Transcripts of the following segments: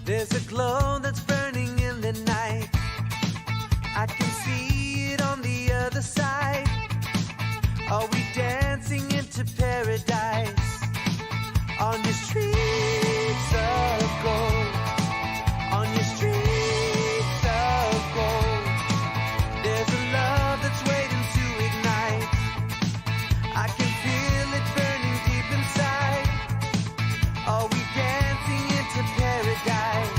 There's a glow that's burning in the night. I can see it on the other side. Are we dancing into paradise? On your streets of gold. On your streets of gold. There's a love that's waiting to ignite. I can feel it burning deep inside. Are we dancing into paradise?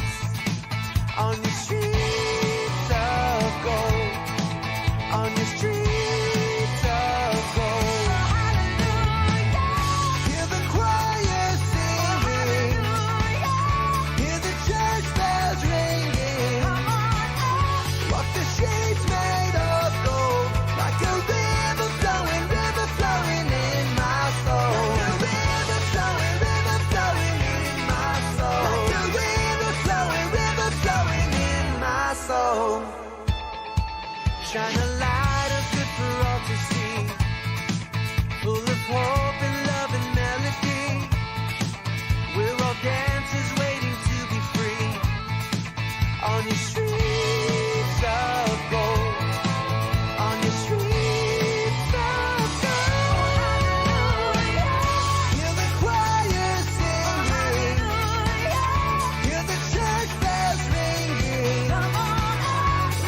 On your streets of gold. On your streets of gold. Hear the choir singing. Hear the church bells ringing. Walk the streets made of gold. Like a river flowing in my soul. Like a river flowing in my soul. Like a river flowing in my soul. Shine a light of good for all to see. Full of hope and love and melody. We're all dancers waiting to be free. On your streets of gold. On your streets of gold. Hear the choir singing. Hear the church bells ringing.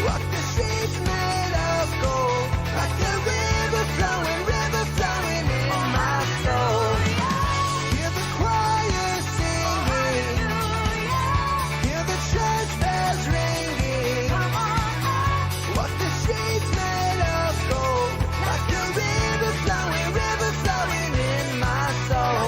Walk the streets made of gold. Like a river flowing in my soul. Hear the choir singing. Hear the church bells ringing. Walk the streets made of gold. Like a river flowing in my soul.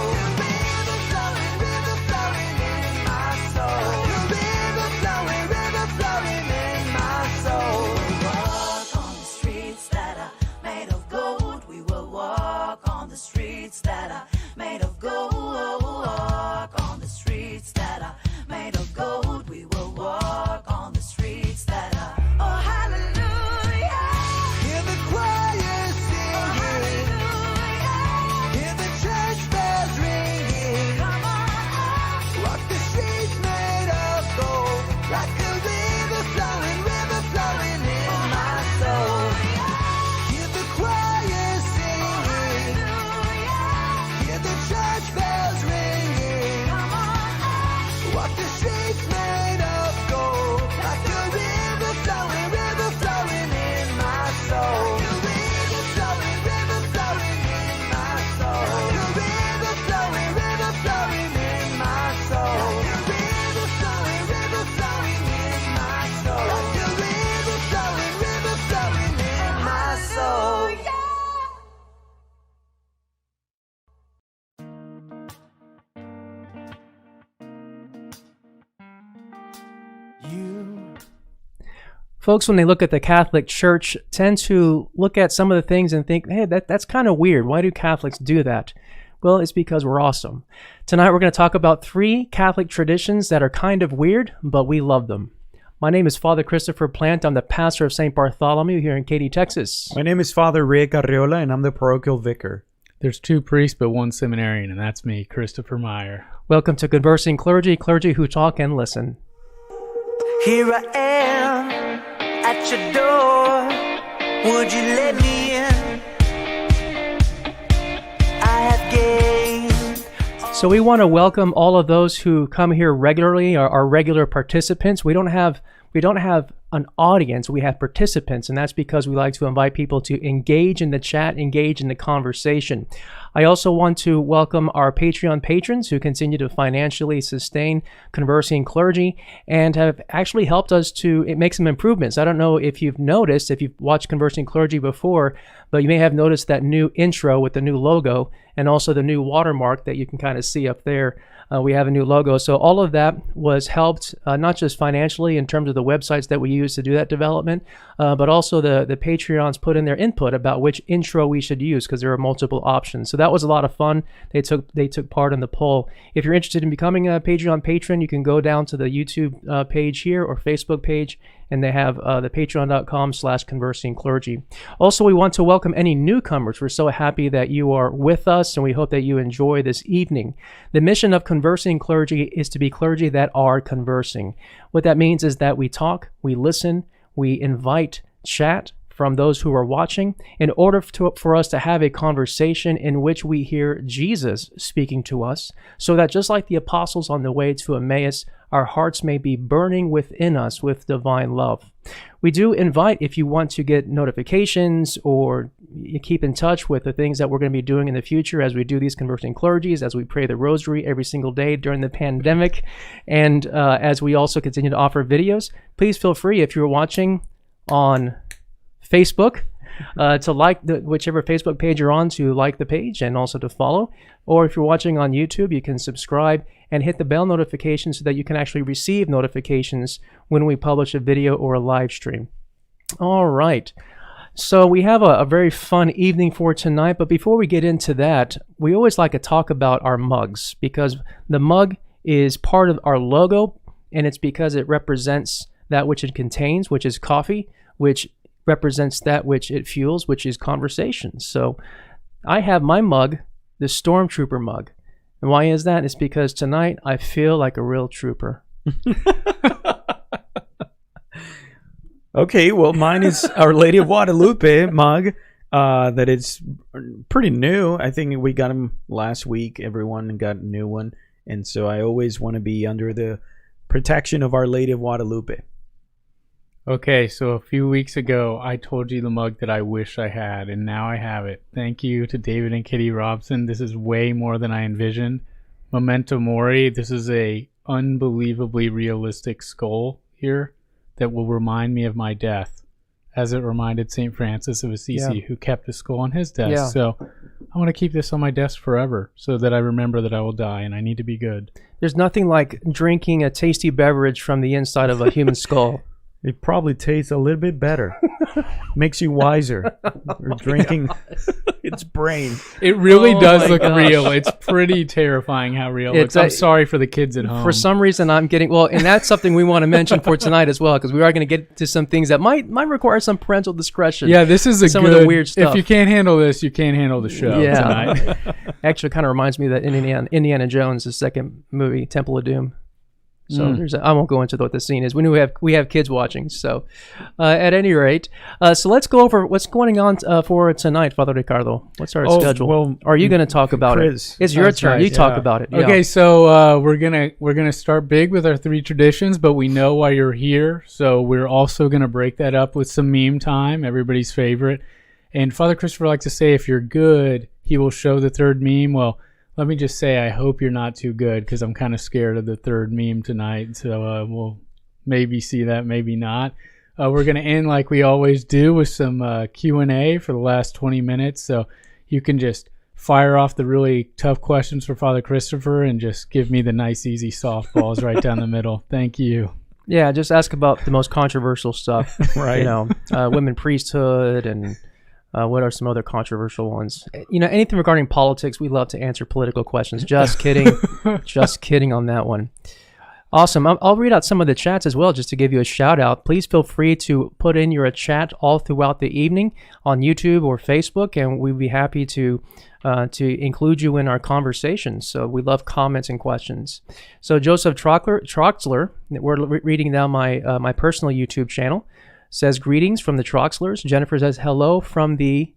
River flowing in my soul. River flowing in my soul. Walk on the streets that are made of gold. We will walk on the streets that are made of gold. Walk on the streets that are made of gold. We will walk on the streets that are. Oh, hallelujah. Hear the choir singing. Hear the church bells ringing. Come on. Walk the streets made of gold. Like a river flowing in my soul. Hear the choir singing. Hear the church bells ringing. Walk the streets made of gold. Like a river flowing in my soul. River flowing in my soul. River flowing in my soul. River flowing in my soul. Like a river flowing in my soul. Folks, when they look at the Catholic Church, tend to look at some of the things and think, hey, that's kind of weird. Why do Catholics do that? Well, it's because we're awesome. Tonight we're going to talk about 3 Catholic traditions that are kind of weird, but we love them. My name is Father Christopher Plant. I'm the pastor of St. Bartholomew here in Katy, Texas. My name is Father Rick Arriola, and I'm the parochial vicar. There's 2 priests, but 1 seminarian, and that's me, Christopher Meyer. Welcome to Conversing Clergy, clergy who talk and listen. Here I am at your door. Would you let me in? I have gained. So we want to welcome all of those who come here regularly, our regular participants. We don't have an audience, we have participants, and that's because we like to invite people to engage in the chat, engage in the conversation. I also want to welcome our Patreon patrons who continue to financially sustain Conversing Clergy and have actually helped us to make some improvements. I don't know if you've noticed, if you've watched Conversing Clergy before, but you may have noticed that new intro with the new logo and also the new watermark that you can kind of see up there. We have a new logo. So all of that was helped, not just financially in terms of the websites that we use to do that development, but also the Patreons put in their input about which intro we should use because there are multiple options. So that was a lot of fun. They took part in the poll. If you're interested in becoming a Patreon patron, you can go down to the YouTube page here or Facebook page and they have the patreon.com/conversing clergy. Also, we want to welcome any newcomers. We're so happy that you are with us, and we hope that you enjoy this evening. The mission of Conversing Clergy is to be clergy that are conversing. What that means is that we talk, we listen, we invite chat from those who are watching in order for us to have a conversation in which we hear Jesus speaking to us, so that just like the apostles on the way to Emmaus, our hearts may be burning within us with divine love. We do invite, if you want to get notifications or you keep in touch with the things that we're going to be doing in the future as we do these Conversing Clergies, as we pray the rosary every single day during the pandemic, and as we also continue to offer videos, please feel free, if you're watching on Facebook, to like whichever Facebook page you're on, to like the page and also to follow. Or if you're watching on YouTube, you can subscribe and hit the bell notification so that you can actually receive notifications when we publish a video or a live stream. All right. So we have a very fun evening for tonight, but before we get into that, we always like to talk about our mugs, because the mug is part of our logo, and it's because it represents that which it contains, which is coffee, which represents that which it fuels, which is conversation. So I have my mug, the Stormtrooper mug. And why is that? It's because tonight I feel like a real trooper. Okay, well, mine is Our Lady of Guadalupe mug. That is pretty new. I think we got them last week. Everyone got a new one. And so I always want to be under the protection of Our Lady of Guadalupe. Okay, so a few weeks ago, I told you the mug that I wish I had, and now I have it. Thank you to David and Kitty Robson. This is way more than I envisioned. Memento Mori, this is a unbelievably realistic skull here that will remind me of my death, as it reminded St. Francis of Assisi, who kept a skull on his desk. Yeah. So I want to keep this on my desk forever so that I remember that I will die, and I need to be good. There's nothing like drinking a tasty beverage from the inside of a human skull. It probably tastes a little bit better. Makes you wiser. You're drinking its brain. It really Oh does my look gosh. real. It's pretty terrifying how real it looks. I'm sorry for the kids at home. For some reason, I'm getting... Well, and that's something we want to mention for tonight as well, because we are going to get to some things that might require some parental discretion. Yeah, this is some good... of the weird stuff. If you can't handle this, you can't handle the show tonight. Actually, kind of reminds me of that Indiana Jones, the second movie, Temple of Doom. So I won't go into what the scene is. We have kids watching. So at any rate, so let's go over what's going on for tonight, Father Ricardo. What's our schedule? Well, are you going to talk about Chris, it? It's your that's turn. right, You talk yeah. about it. Okay, so we're gonna start big with our 3 traditions, but we know why you're here, so we're also gonna break that up with some meme time, everybody's favorite. And Father Christopher likes to say, if you're good, he will show the 3rd meme. Well, let me just say, I hope you're not too good, because I'm kind of scared of the 3rd meme tonight. So we'll maybe see that, maybe not. We're going to end like we always do with some Q&A for the last 20 minutes. So you can just fire off the really tough questions for Father Christopher and just give me the nice, easy softballs right down the middle. Thank you. Yeah, just ask about the most controversial stuff. Right. You know, women priesthood and... what are some other controversial ones? You know, anything regarding politics, we love to answer political questions. Just kidding. Just kidding on that one. Awesome. I'll read out some of the chats as well, just to give you a shout out. Please feel free to put in your chat all throughout the evening on YouTube or Facebook, and we'd be happy to include you in our conversations. So we love comments and questions. So Joseph Troxler, we're reading now my personal YouTube channel, says, greetings from the Troxlers. Jennifer says, hello from the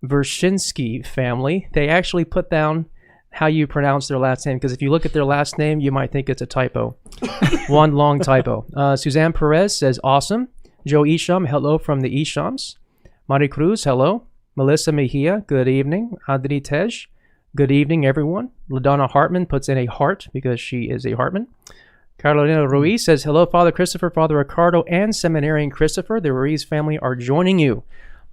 Vershinsky family. They actually put down how you pronounce their last name, because if you look at their last name, you might think it's a typo. One long typo. Suzanne Perez says, awesome. Joe Isham, hello from the Ishams. Mari Cruz, hello. Melissa Mejia, good evening. Adri Tej, good evening, everyone. LaDonna Hartman puts in a heart because she is a Hartman. Carolina Ruiz says, hello, Father Christopher, Father Ricardo, and Seminarian Christopher. The Ruiz family are joining you.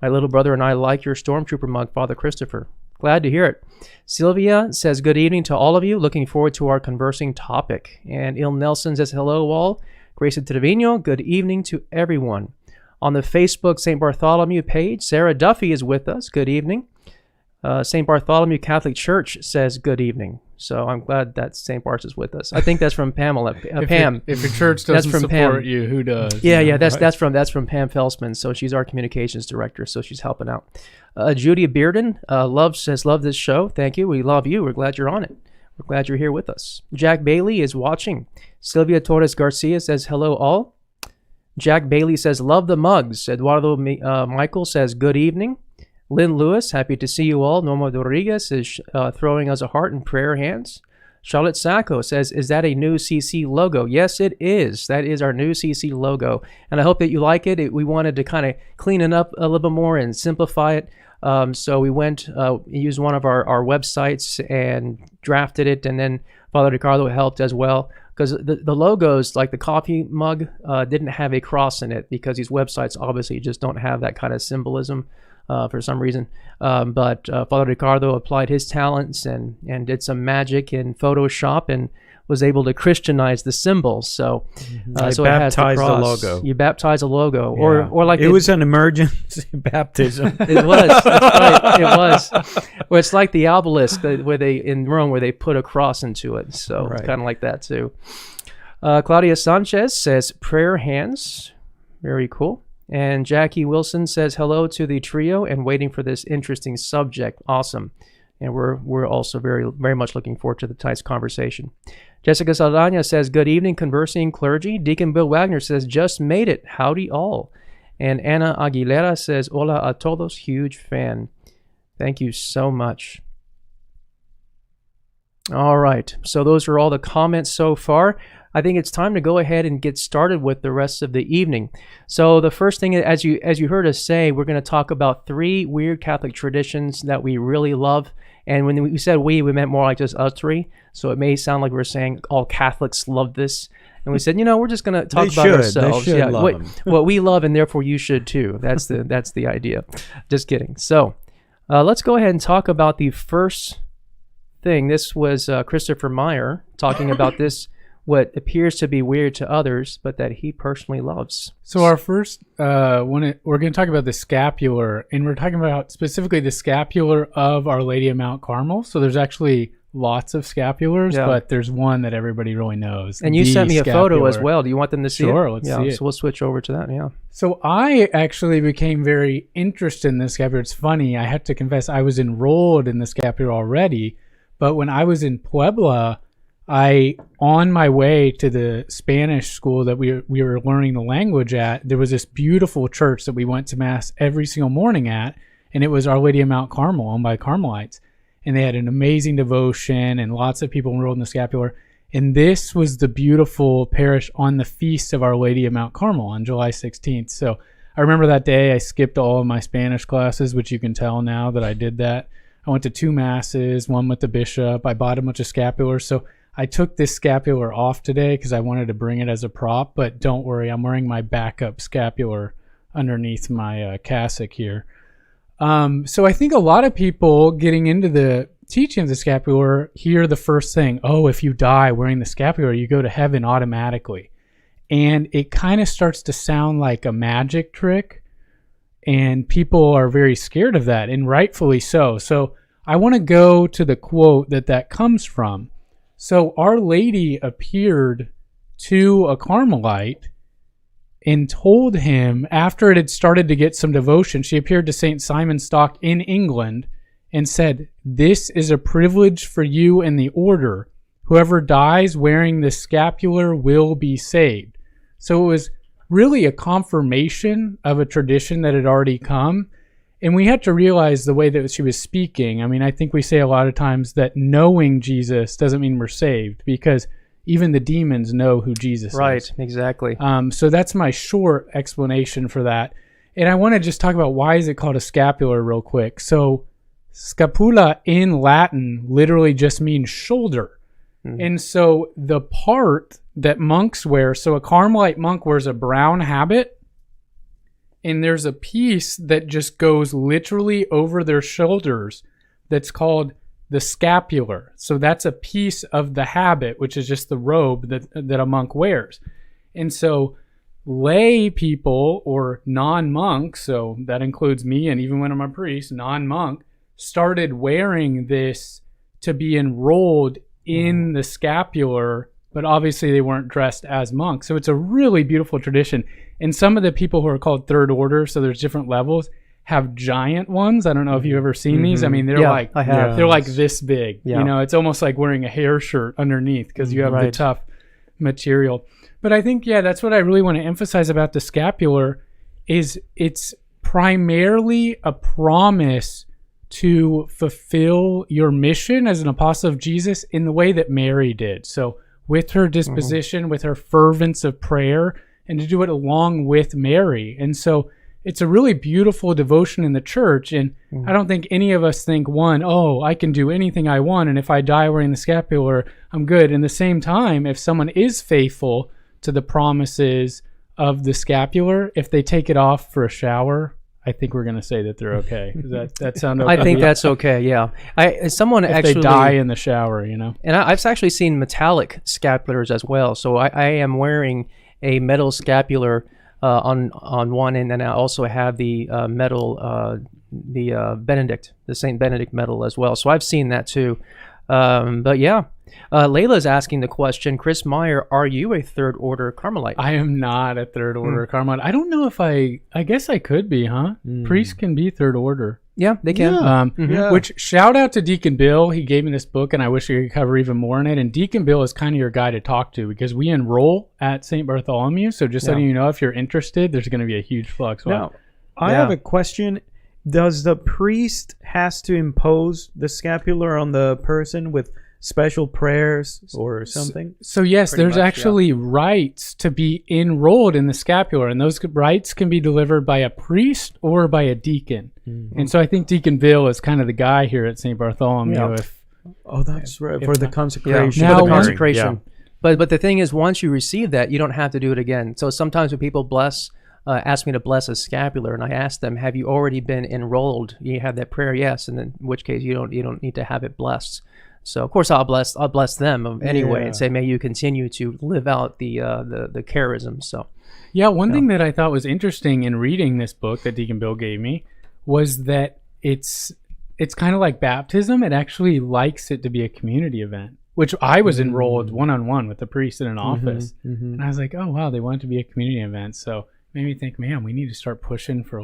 My little brother and I like your Stormtrooper mug, Father Christopher. Glad to hear it. Sylvia says, good evening to all of you. Looking forward to our conversing topic. And Il Nelson says, hello, all. Grace Trevino, good evening to everyone. On the Facebook St. Bartholomew page, Sarah Duffy is with us. Good evening. St. Bartholomew Catholic Church says good evening. So I'm glad that St. Bart's is with us. I think that's from Pamela. Pam. If your church doesn't from support Pam. you, who does? Yeah, that's from Pam Felsman. So she's our communications director. So she's helping out. Judy Bearden says love this show. Thank you. We love you. We're glad you're on it. We're glad you're here with us. Jack Bailey is watching. Sylvia Torres Garcia says hello all. Jack Bailey says love the mugs. Eduardo Michael says good evening. Lynn Lewis, happy to see you all. Norma Rodriguez is throwing us a heart and prayer hands. Charlotte Sacco says, is that a new CC logo? Yes, it is. That is our new CC logo. And I hope that you like it. We wanted to kind of clean it up a little bit more and simplify it. So we used one of our websites and drafted it. And then Father Ricardo helped as well. Because the logos, like the coffee mug, didn't have a cross in it because these websites obviously just don't have that kind of symbolism. For some reason. But Father Ricardo applied his talents and did some magic in Photoshop and was able to Christianize the symbols. So, so it has the cross. Logo. You baptize a logo, Yeah. or like it was an emergency baptism. It was. That's right. It was. Well, it's like the obelisk where they in Rome where they put a cross into it. So Right. it's kind of like that too. Claudia Sanchez says prayer hands. Very cool. And Jackie Wilson says hello to the trio and waiting for this interesting subject. Awesome. And we're also very, very much looking forward to tonight's conversation. Jessica Saldana says, good evening, Conversing Clergy. Deacon Bill Wagner says, just made it. Howdy all. And Ana Aguilera says, hola a todos. Huge fan. Thank you so much. All right. So those are all the comments so far. I think it's time to go ahead and get started with the rest of the evening. So the first thing, as you heard us say, we're going to talk about 3 weird Catholic traditions that we really love. And when we said we meant more like just us 3. So it may sound like we're saying all Catholics love this. And we said, we're just going to talk about ourselves. They should love them. What we love, and therefore you should too. That's the idea. Just kidding. So let's go ahead and talk about the first thing. This was Christopher Meyer talking about this. What appears to be weird to others, but that he personally loves. So our first, we're going to talk about the scapular, and we're talking about specifically the scapular of Our Lady of Mount Carmel. So there's actually lots of scapulars, but there's one that everybody really knows. And you sent me a photo as well. Do you want them to see it? Sure, let's see it. So we'll switch over to that, yeah. So I actually became very interested in the scapular. It's funny, I have to confess, I was enrolled in the scapular already, but when I was in Puebla, on my way to the Spanish school that we were learning the language at, there was this beautiful church that we went to Mass every single morning at, and it was Our Lady of Mount Carmel, owned by Carmelites. And they had an amazing devotion and lots of people enrolled in the scapular. And this was the beautiful parish on the feast of Our Lady of Mount Carmel on July 16th. So I remember that day I skipped all of my Spanish classes, which you can tell now that I did that. I went to 2 masses, one with the bishop. I bought a bunch of scapulars. So I took this scapular off today because I wanted to bring it as a prop, but don't worry, I'm wearing my backup scapular underneath my cassock here. So I think a lot of people getting into the teaching of the scapular hear the first thing, oh, if you die wearing the scapular, you go to heaven automatically. And it kind of starts to sound like a magic trick, and people are very scared of that, and rightfully so. So I want to go to the quote that comes from. So Our Lady appeared to a Carmelite and told him, after it had started to get some devotion, she appeared to St. Simon Stock in England and said, this is a privilege for you and the order. Whoever dies wearing the scapular will be saved. So it was really a confirmation of a tradition that had already come. And we had to realize the way that she was speaking. I mean, I think we say a lot of times that knowing Jesus doesn't mean we're saved, because even the demons know who Jesus is. Right, exactly. So that's my short explanation for that. And I want to just talk about why is it called a scapular real quick. So scapula in Latin literally just means shoulder. And so the part that monks wear, so a Carmelite monk wears a brown habit, and there's a piece that just goes literally over their shoulders that's called the scapular. So that's a piece of the habit, which is just the robe that a monk wears. And so lay people or non-monks, so that includes me and even when I'm a priest, non-monk, started wearing this to be enrolled in the scapular, but obviously they weren't dressed as monks. So it's a really beautiful tradition. And some of the people who are called third order, so there's different levels, have giant ones. I don't know if you've ever seen these. I mean, they're like I have. they're like this big. Yeah. You know, it's almost like wearing a hair shirt underneath because you have the Right. tough material. But I think, that's what I really want to emphasize about the scapular is it's primarily a promise to fulfill your mission as an apostle of Jesus in the way that Mary did. So with her disposition, with her fervence of prayer, and to do it along with Mary. And so it's a really beautiful devotion in the church. And I don't think any of us think, I can do anything I want, and if I die wearing the scapular, I'm good. In the same time, if someone is faithful to the promises of the scapular, if they take it off for a shower, I think we're going to say that they're okay. Does that sound okay? I think that's okay. Yeah. Someone if actually they die in the shower, and I've actually seen metallic scapulars as well. So I am wearing a metal scapular on one end, and I also have the metal, Benedict, the Saint Benedict metal as well. So I've seen that too. But yeah, Layla's asking the question, Chris Meyer, are you a third order Carmelite? I am not a third order Carmelite. I don't know if I guess I could be, huh? Priests can be third order. Yeah, they can. Which shout out to Deacon Bill. He gave me this book and I wish we could cover even more in it. And Deacon Bill is kind of your guy to talk to because we enroll at St. Bartholomew. So just letting you know, if you're interested, there's going to be a huge flux. Now, I have a question. Does the priest has to impose the scapular on the person with special prayers or something? So yes, Pretty there's much, actually rites to be enrolled in the scapular, and those rites can be delivered by a priest or by a deacon. And so I think Deacon Bill is kind of the guy here at St. Bartholomew. Yeah. That's right, for the consecration. Now, For the one- consecration. But the thing is, once you receive that, you don't have to do it again. So sometimes when people ask me to bless a scapular, and I ask them, "Have you already been enrolled? You have that prayer?" Yes, and in which case you don't need to have it blessed. So of course I'll bless them anyway and say, "May you continue to live out the charism." So one thing that I thought was interesting in reading this book that Deacon Bill gave me was that it's kind of like baptism. It actually likes it to be a community event, which I was enrolled one-on-one with the priest in an office, and I was like, "Oh wow, they want it to be a community event." So made me think, man, we need to start pushing for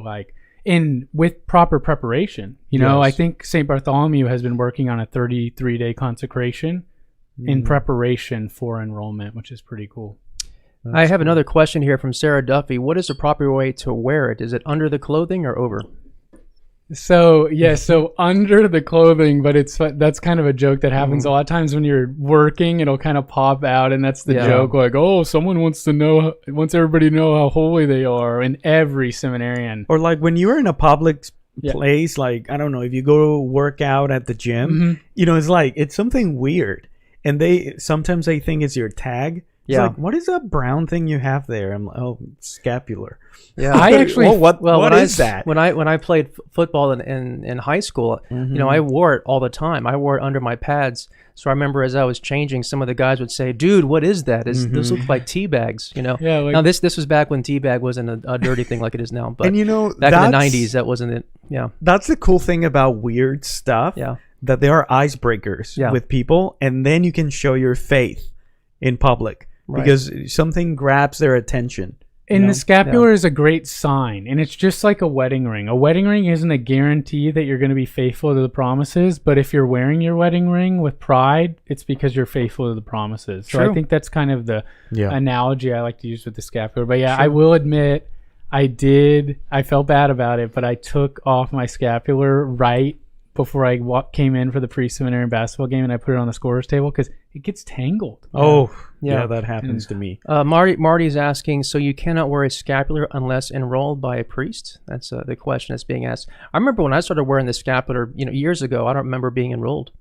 with proper preparation. I think St. Bartholomew has been working on a 33-day consecration in preparation for enrollment, which is pretty cool. I have another question here from Sarah Duffy. What is the proper way to wear it? Is it under the clothing or over? So under the clothing, but that's kind of a joke that happens a lot of times when you're working. It'll kind of pop out, and that's the joke. Like, someone wants everybody to know how holy they are. In every seminarian, Or like when you're in a public place, like I don't know, if you go work out at the gym, it's something weird, and sometimes they think it's your tag. It's like, what is that brown thing you have there? I'm like, scapular. Yeah, I actually. what is that? When I played football in high school, I wore it all the time. I wore it under my pads. So I remember as I was changing, some of the guys would say, "Dude, what is that? Those look like tea bags." Yeah. Now this was back when tea bag wasn't a dirty thing like it is now. But And back in the '90s, that wasn't it. Yeah. That's the cool thing about weird stuff. Yeah. That there are icebreakers with people, and then you can show your faith in public because something grabs their attention. And the scapular is a great sign, and it's just like a wedding ring. A wedding ring isn't a guarantee that you're going to be faithful to the promises, but if you're wearing your wedding ring with pride, it's because you're faithful to the promises. So I think that's kind of the analogy I like to use with the scapular. But I will admit, I felt bad about it, but I took off my scapular right before I came in for the pre-seminary basketball game, and I put it on the scorer's table because it gets tangled. Yeah, that happens to me. Marty's asking, so you cannot wear a scapular unless enrolled by a priest? That's the question that's being asked. I remember when I started wearing the scapular, years ago. I don't remember being enrolled.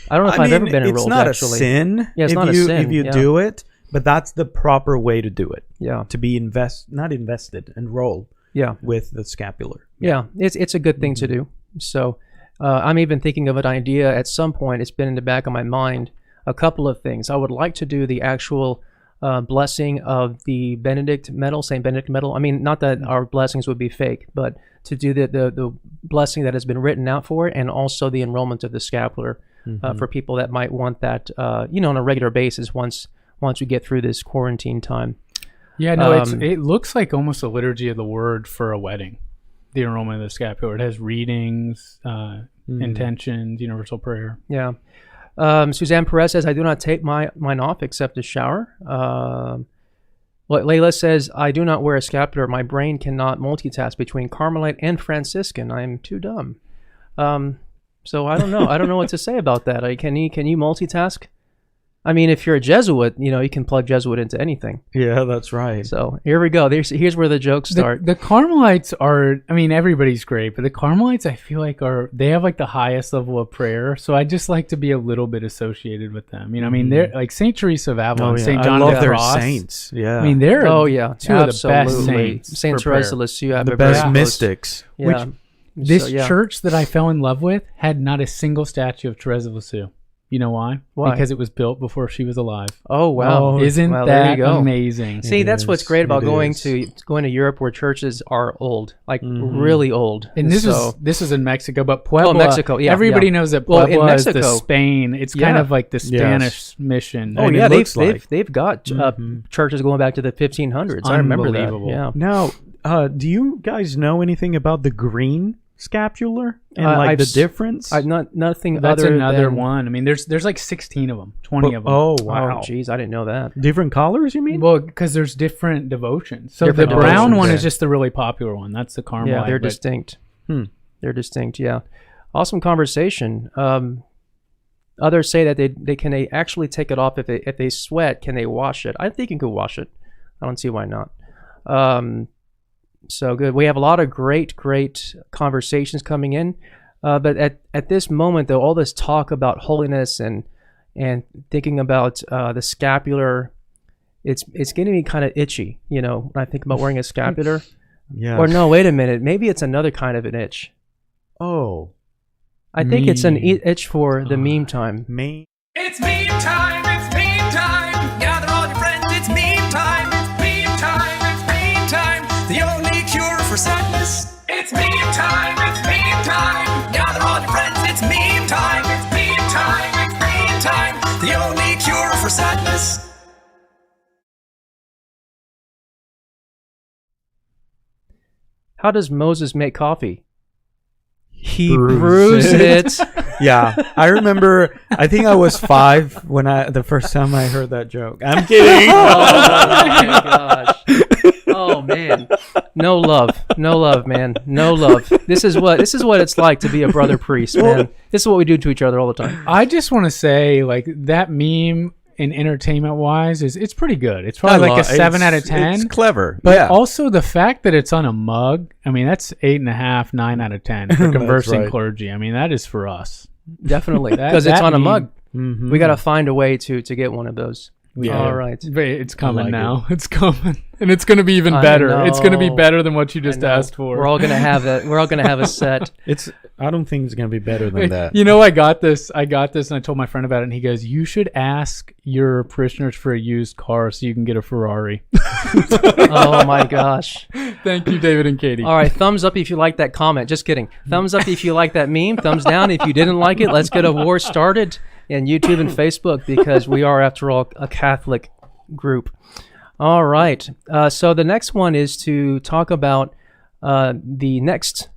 I don't know if I've ever been enrolled. It's not actually. a sin. Yeah, it's not a sin if you do it, but that's the proper way to do it. Yeah, to be enrolled. Yeah, with the scapular. Yeah, it's a good thing to do. So. I'm even thinking of an idea at some point. It's been in the back of my mind. A couple of things. I would like to do the actual blessing of the Benedict medal, Saint Benedict medal. I mean, not that our blessings would be fake, but to do the blessing that has been written out for it, and also the enrollment of the scapular for people that might want that, on a regular basis once we get through this quarantine time. Yeah, no, it looks like almost a liturgy of the word for a wedding. The enrollment of the scapular. It has readings, intentions, universal prayer. Yeah. Suzanne Perez says, I do not take mine off except to shower. Layla says, I do not wear a scapular. My brain cannot multitask between Carmelite and Franciscan. I am too dumb. So I don't know. I don't know what to say about that. Can you multitask? I mean, if you're a Jesuit, you can plug Jesuit into anything. Yeah, that's right. So here we go. Here's where the jokes start. The Carmelites are, I mean, everybody's great, but the Carmelites, I feel like they have like the highest level of prayer. So I just like to be a little bit associated with them. I mean, they're like Saint Teresa of Avila, Saint John of the Cross. Their saints. Yeah. I mean, they're two of the best saints. Saint Teresa of Lisieux, the best mystics. Yeah. This church that I fell in love with had not a single statue of Teresa of Lisieux. You know why? Why? Because it was built before she was alive. Oh wow! Isn't that amazing? See, that's what's great about going to Europe, where churches are old, like really old. And this is in Mexico, but Puebla. Mexico. Yeah, everybody knows that Puebla in Mexico, is the Spain. It's kind of like the Spanish mission. Oh yeah, they've got churches going back to the 1500s. I remember that. Yeah. Now, do you guys know anything about the green scapular and the difference? Nothing. That's other another than, one. I mean, there's like 16 of them, 20 of them. Oh wow! Oh geez, I didn't know that. Different colors, you mean? Well, because there's different devotions. So Different the brown devotions, one yeah. is just the really popular one. That's the Carmelite. Yeah, they're distinct. They're distinct. Yeah, awesome conversation. Others say that they actually take it off if they sweat. Can they wash it? I think you could wash it. I don't see why not. So good. We have a lot of great conversations coming in. But at this moment, though, all this talk about holiness and thinking about the scapular, it's getting me kind of itchy, when I think about wearing a scapular. Yeah. Or no, wait a minute. Maybe it's another kind of an itch. Oh. I think it's an itch for the meme time. It's meme time, it's meme time. Gather all your friends, it's meme time. It's meme time, it's meme time. The only cure for sadness. It's meme time, it's meme time. Gather all your friends, it's meme time. It's meme time, it's meme time. The only cure for sadness. How does Moses make coffee? He brews it. Yeah, I remember. I think I was 5 when the first time I heard that joke. I'm kidding. Oh my gosh. Oh man. No love, man. No love. This is what it's like to be a brother priest, man. This is what we do to each other all the time. I just want to say, like, that meme in entertainment wise it's pretty good. It's probably like a 7 out of 10. It's clever, but also the fact that it's on a mug. I mean, that's 8.5, 9 out of 10 for Conversing Clergy. I mean, that is for us. Definitely, because it's on a mug. Mm-hmm. We got to find a way to get one of those. Yeah. All right. It's coming now. It's coming. And it's going to be even better. It's going to be better than what you just asked for. We're all going to have it. We're all going to have a set. I don't think it's going to be better than that. I got this and I told my friend about it, and he goes, you should ask your parishioners for a used car so you can get a Ferrari. Oh my gosh. Thank you, David and Katie. All right. Thumbs up if you like that comment. Just kidding. Thumbs up if you like that meme. Thumbs down if you didn't like it. Let's get a war started in YouTube and Facebook, because we are, after all, a Catholic group. All right. So the next one is to talk about the next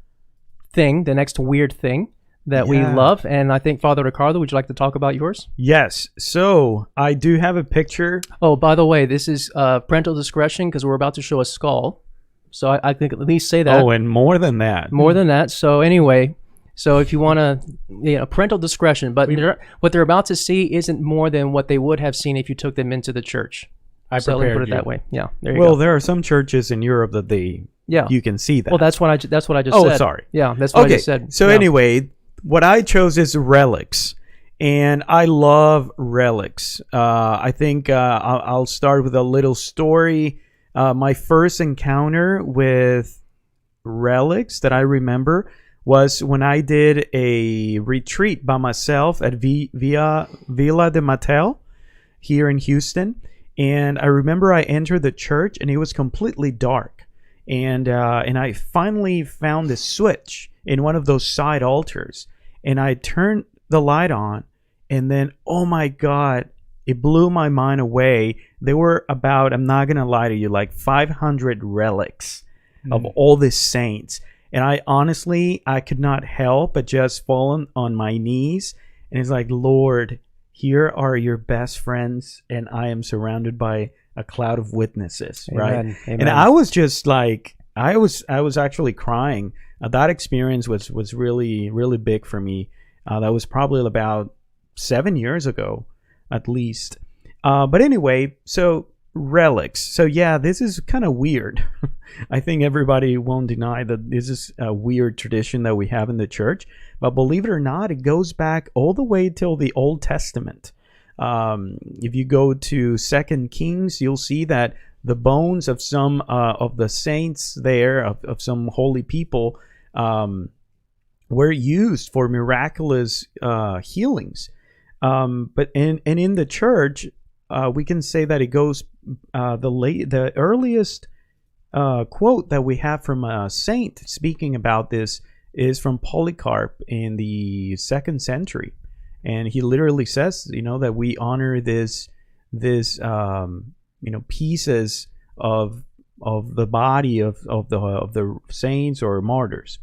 weird thing that we love. And I think, Father Ricardo, would you like to talk about yours? Yes. So I do have a picture. Oh, by the way, this is parental discretion, because we're about to show a skull. So I think at least say that. Oh, and more than that. More than that. So anyway, so if you want to, parental discretion, but what they're about to see isn't more than what they would have seen if you took them into the church. Let me put it that way. Yeah, there you go. Well, there are some churches in Europe that you can see that. Well, that's what I just said. Oh, sorry. Yeah, that's what I just said. So anyway, what I chose is Relics, and I love Relics. I think I'll start with a little story. My first encounter with Relics that I remember was when I did a retreat by myself at Villa de Mattel here in Houston. And I remember I entered the church and it was completely dark. And I finally found this switch in one of those side altars. And I turned the light on. And then, oh my God, it blew my mind away. There were about, I'm not going to lie to you, like 500 relics of all these saints. And I honestly, I could not help but just fall on my knees. And it's like, Lord, here are your best friends. And I am surrounded by a cloud of witnesses, Amen. right? Amen. And I was just like, I was actually crying. That experience was really, really big for me. That was probably about 7 years ago, at least. But anyway, so relics. So yeah, this is kind of weird. I think everybody won't deny that this is a weird tradition that we have in the church. But believe it or not, it goes back all the way till the Old Testament. If you go to 2 Kings, you'll see that the bones of some of the saints there, of some holy people, were used for miraculous healings. But in the church, we can say that it goes the earliest quote that we have from a saint speaking about this is from Polycarp in the 2nd century, and he literally says, that we honor this pieces of the body of the saints or martyrs.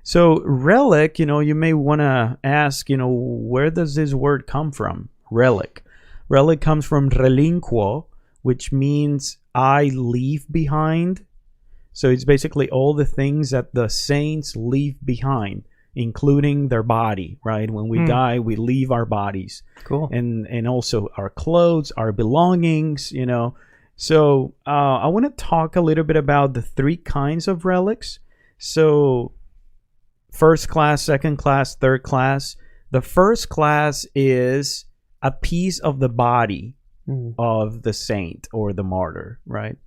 So relic, you may want to ask, where does this word come from? Relic. Relic comes from relinquo, which means I leave behind. So it's basically all the things that the saints leave behind, including their body, right? When we die, we leave our bodies. Cool. And also our clothes, our belongings, So I want to talk a little bit about the 3 kinds of relics. So first class, second class, third class. The first class is a piece of the body of the saint or the martyr, right?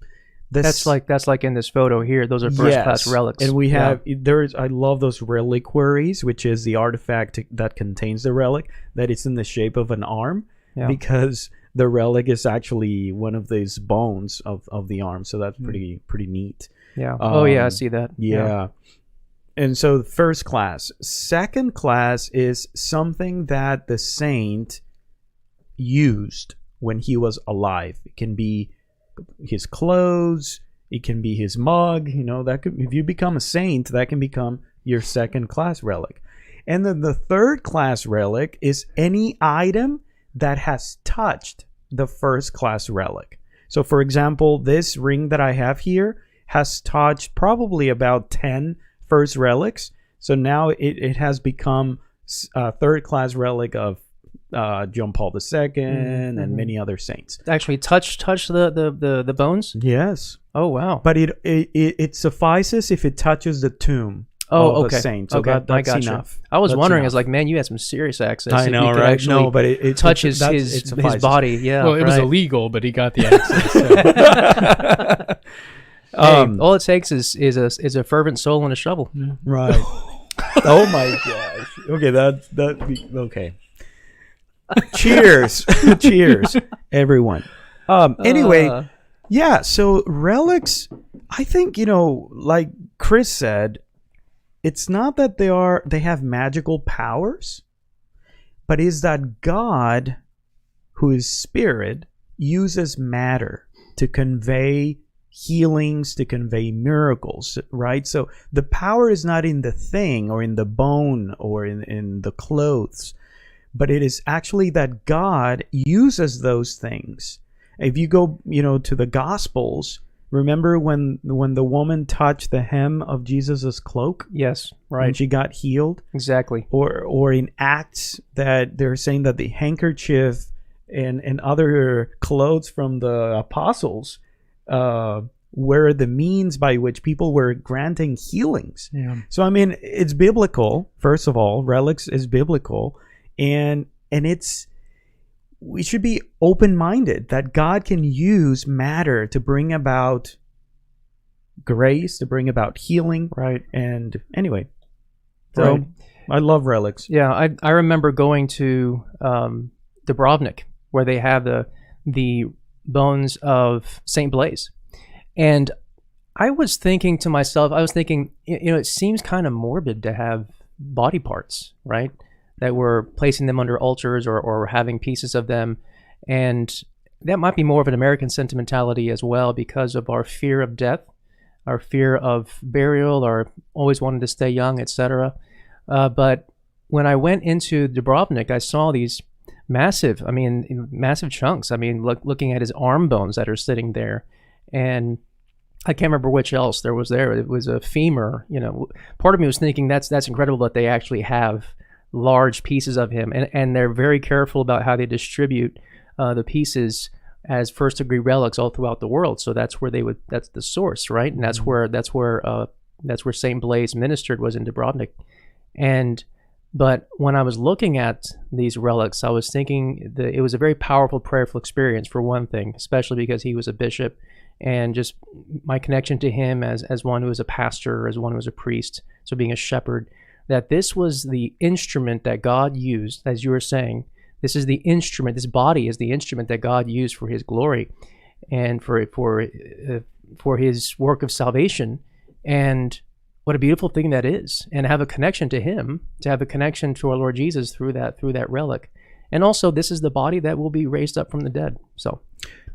That's like in this photo here. Those are first class relics. And we have I love those reliquaries, which is the artifact that contains the relic, that it's in the shape of an arm, because the relic is actually one of these bones of the arm. So that's pretty neat. Yeah. I see that. Yeah. And so first class. Second class is something that the saint used when he was alive. It can be his clothes, it can be his mug, that could, if you become a saint, that can become your second class relic. And then the third class relic is any item that has touched the first class relic. So for example, this ring that I have here has touched probably about 10 first relics. So now it has become a third class relic of John Paul II and many other saints. Actually, touch the bones. Yes. Oh wow! But it suffices if it touches the tomb. Oh, of okay. a saint. So Okay, that's I got enough. I was That's wondering, I enough. was like, man, you had some serious access. I if know, you could right? actually No, but it touches his suffices. body. Yeah. Well, it was right. illegal, but he got the access. So. Hey, all it takes is a fervent soul and a shovel. Right. Oh my gosh. Okay, okay. Cheers. Cheers, everyone. Anyway, yeah, so relics, I think, like Chris said, it's not that they have magical powers, but is that God, who is spirit, uses matter to convey healings, to convey miracles, right? So the power is not in the thing or in the bone or in the clothes, but it is actually that God uses those things. If you go, to the Gospels, remember when the woman touched the hem of Jesus's cloak? Yes, right. And she got healed? Exactly. Or in Acts, that they're saying that the handkerchief and other clothes from the apostles were the means by which people were granting healings. Yeah. So I mean, it's biblical. First of all, relics is biblical, and we should be open-minded that God can use matter to bring about grace, to bring about healing. Right. And anyway, so Right. I love relics. Yeah, I remember going to Dubrovnik, where they have the bones of Saint Blaise, and I was thinking to myself, it seems kind of morbid to have body parts, right? That we're placing them under altars or having pieces of them. And that might be more of an American sentimentality as well because of our fear of death, our fear of burial, or always wanting to stay young, etc. But when I went into Dubrovnik, I saw these massive chunks. I mean, looking at his arm bones that are sitting there. And I can't remember which else there was there. It was a femur. Part of me was thinking that's incredible that they actually have large pieces of him, and they're very careful about how they distribute the pieces as first-degree relics all throughout the world. So that's where that's the source, right? And that's where Saint Blaise ministered, was in Dubrovnik. But when I was looking at these relics, I was thinking that it was a very powerful, prayerful experience, for one thing, especially because he was a bishop, and just my connection to him as one who was a pastor, as one who was a priest, so being a shepherd, that this was the instrument that God used, as you were saying. This is the instrument, this body is the instrument that God used for his glory and for his work of salvation. And what a beautiful thing that is, and have a connection to him, to have a connection to our Lord Jesus through that relic. And also, this is the body that will be raised up from the dead. So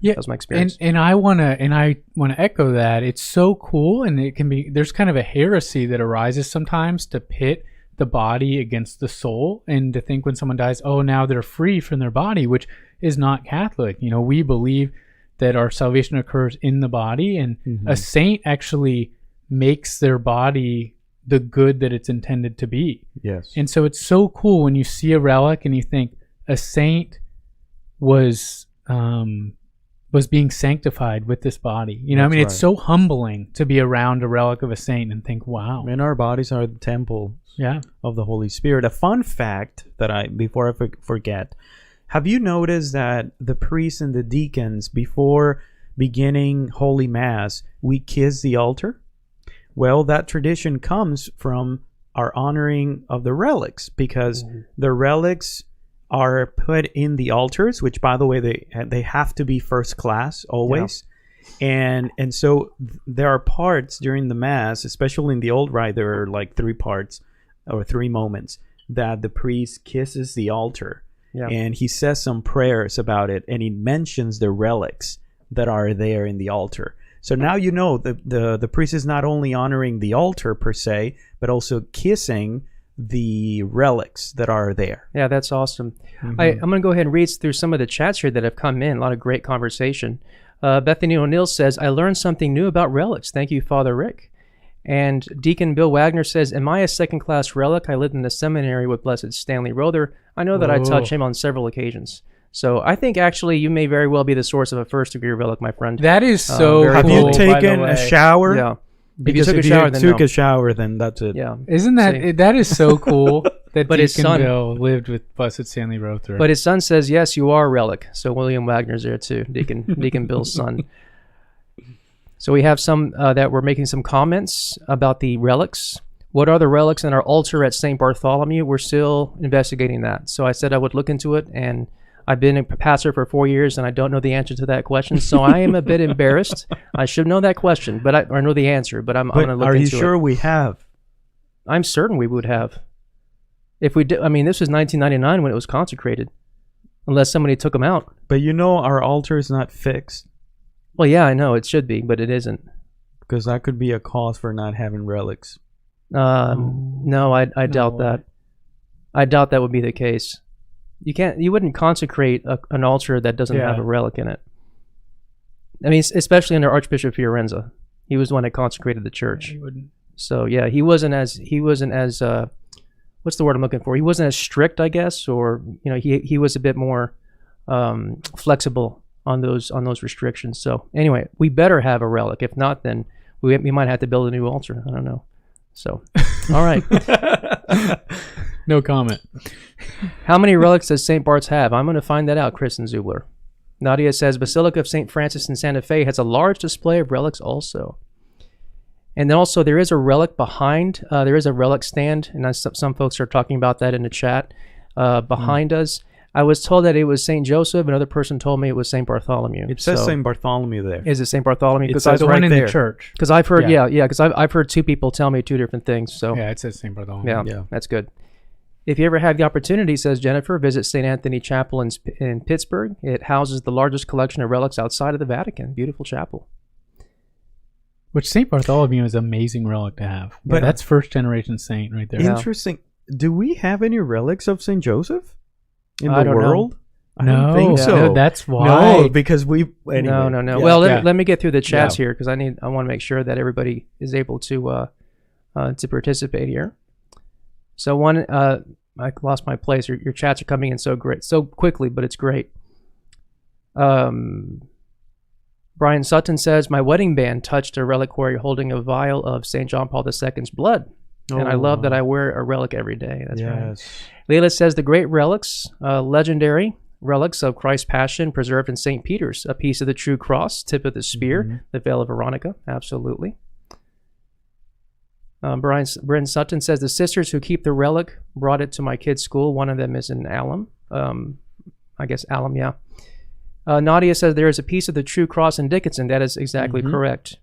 that was my experience. And I wanna echo that. It's so cool, and it can be, there's kind of a heresy that arises sometimes to pit the body against the soul, and to think when someone dies, oh, now they're free from their body, which is not Catholic. We believe that our salvation occurs in the body, and a saint actually makes their body the good that it's intended to be. Yes. And so it's so cool when you see a relic and you think a saint was being sanctified with this body. It's so humbling to be around a relic of a saint and think, wow. And our bodies are the temple of the Holy Spirit. A fun fact that before I forget, have you noticed that the priests and the deacons, before beginning Holy Mass, we kiss the altar? Well, that tradition comes from our honoring of the relics, because the relics are put in the altars, which, by the way, they have to be first class always. Yeah. And so there are parts during the Mass, especially in the old rite, there are like 3 parts or 3 moments that the priest kisses the altar. Yeah. And he says some prayers about it, and he mentions the relics that are there in the altar. So now the priest is not only honoring the altar per se, but also kissing the relics that are there. Yeah, that's awesome. I'm going to go ahead and read through some of the chats here that have come in. A lot of great conversation. Bethany O'Neill says, I learned something new about relics. Thank you, Father Rick. And Deacon Bill Wagner says, am I a second-class relic? I lived in the seminary with Blessed Stanley Rother. I know that I touched him on several occasions. So I think actually you may very well be the source of a first-degree relic, my friend. That is so Have cool, you taken a shower? Yeah. Because if you took a shower, then that's it. Yeah. Isn't that is so cool that Deacon Bill lived with Blessed Stanley Rother. But his son says, yes, you are a relic. So William Wagner's there too, Deacon Bill's son. So we have some that were making some comments about the relics. What are the relics in our altar at St. Bartholomew? We're still investigating that. So I said I would look into it, and I've been a pastor for 4 years, and I don't know the answer to that question. So I am a bit embarrassed. I should know that question, but I know the answer. But I'm going to look into it. Are you sure we have? I'm certain we would have. If we did, I mean, this was 1999 when it was consecrated, unless somebody took them out. But our altar is not fixed. Well, yeah, I know it should be, but it isn't. Because that could be a cause for not having relics. No, I doubt that. I doubt that would be the case. You wouldn't consecrate an altar that doesn't have a relic in it. I mean, especially under Archbishop Fiorenza. He was the one that consecrated the church. He wouldn't. So yeah, he wasn't as what's the word I'm looking for? He wasn't as strict, I guess, or he was a bit more flexible on those restrictions. So anyway, we better have a relic. If not, then we might have to build a new altar. I don't know. So, all right. No comment. How many relics does St. Bart's have? I'm going to find that out, Kristen Zubler. Nadia says, Basilica of St. Francis in Santa Fe has a large display of relics also. And then also there is a relic behind, there is a relic stand, and some folks are talking about that in the chat behind us. I was told that it was St. Joseph. Another person told me it was St. Bartholomew. It says So- St. Bartholomew there. Is it St. Bartholomew? It Because says The right one in there. the church. Because I've heard, Yeah. because I've heard two people tell me two different things. So Yeah, it says St. Bartholomew. yeah, Yeah. that's good. If you ever have the opportunity, says Jennifer, visit St. Anthony Chapel in Pittsburgh. It houses the largest collection of relics outside of the Vatican. Beautiful chapel. Which St. Bartholomew is an amazing relic to have. But- That's first generation saint right there. Yeah. Interesting. Do we have any relics of St. Joseph in I the don't know. world? I No, don't think so. no, that's why. No, because we... Anyway. No. Yeah. Well, Yeah. let me get through the chats Yeah. here because I want to make sure that everybody is able to participate here. So one, I lost my place. Your chats are coming in so quickly, but it's great. Brian Sutton says, my wedding band touched a reliquary holding a vial of St. John Paul II's blood. And I love that I wear a relic every day. That's right. Yes. Leila says, the great relics, legendary relics of Christ's Passion preserved in St. Peter's, a piece of the true cross, tip of the spear, the veil of Veronica. Absolutely. Bryn Sutton says, the sisters who keep the relic brought it to my kid's school. One of them is in Alum. I guess Alum, yeah. Nadia says, there is a piece of the true cross in Dickinson. That is exactly correct.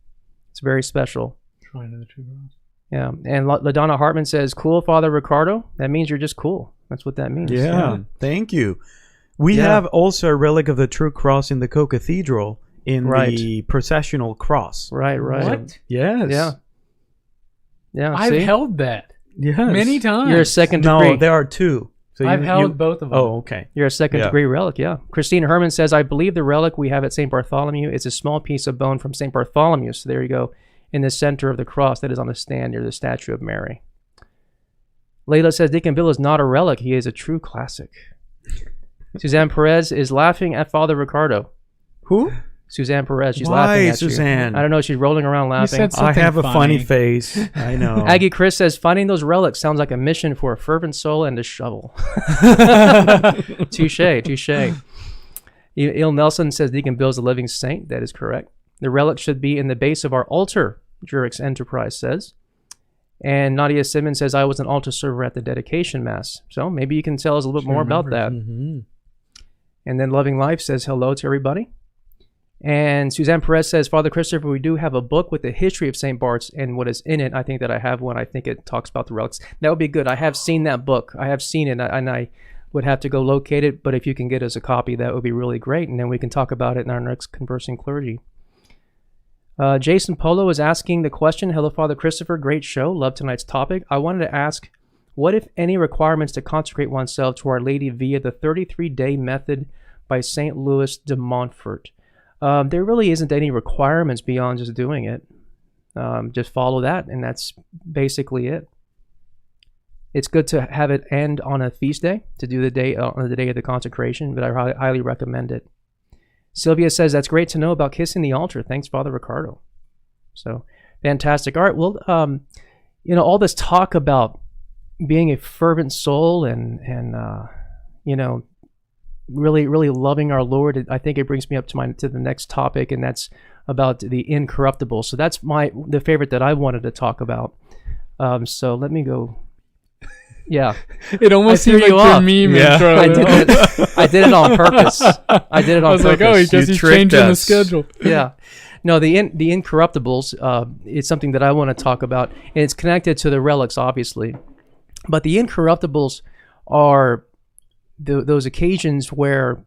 It's very special. Shrine of the True Cross. Yeah. And LaDonna Hartman says, cool, Father Ricardo. That means you're just cool. That's what that means. Yeah. Thank you. We Yeah. have also a relic of the True Cross in the Co-Cathedral in the processional cross. Right. What? Yes. Yeah. Yeah. I've see? held that Yes. many times. You're a second degree. No, there are two. So I've held both of them. Oh, okay. You're a second Yeah. degree relic, yeah. Christine Herman says, I believe the relic we have at St. Bartholomew is a small piece of bone from St. Bartholomew. So there you go, in the center of the cross that is on the stand near the statue of Mary. Layla says, Deacon Bill is not a relic. He is a true classic. Suzanne Perez is laughing at Father Ricardo. Who? Suzanne Perez, she's Why, laughing at Suzanne? you. I don't know, she's rolling around laughing. said I have a Something funny funny. face. I know. Aggie Chris says, finding those relics sounds like a mission for a fervent soul and a shovel. Touche. Il Nelson says Deacon Bill's a living saint. That is correct. The relic should be in the base of our altar, Jurix Enterprise says. And Nadia Simmons says, I was an altar server at the dedication mass. So maybe you can tell us a little bit more about that. Mhm. And then Loving Life says hello to everybody. And Suzanne Perez says, Father Christopher, we do have a book with the history of St. Bart's and what is in it. I think that I have one. I think it talks about the relics. That would be good. I have seen that book. I have seen it, and I would have to go locate it. But if you can get us a copy, that would be really great. And then we can talk about it in our next Conversing Clergy. Jason Polo is asking the question, hello, Father Christopher. Great show. Love tonight's topic. I wanted to ask, what, if any, requirements to consecrate oneself to Our Lady via the 33-day method by St. Louis de Montfort? There really isn't any requirements beyond just doing it. Just follow that, and that's basically it. It's good to have it end on a feast day, to do the day on the day of the consecration, but I highly recommend it. Sylvia says, that's great to know about kissing the altar. Thanks, Father Ricardo. So, fantastic. All right, well, all this talk about being a fervent soul and really, really loving our Lord, I think it brings me up to the next topic, and that's about the incorruptible. So that's the favorite that I wanted to talk about. So let me go. Yeah, It almost I threw seemed like you your off. meme Yeah. intro. I did it on purpose. I did it on I was purpose. like, oh, he guess You he's tricked changing the us. schedule. Yeah. No, the incorruptibles, it's something that I want to talk about, and it's connected to the relics, obviously. But the incorruptibles are those occasions where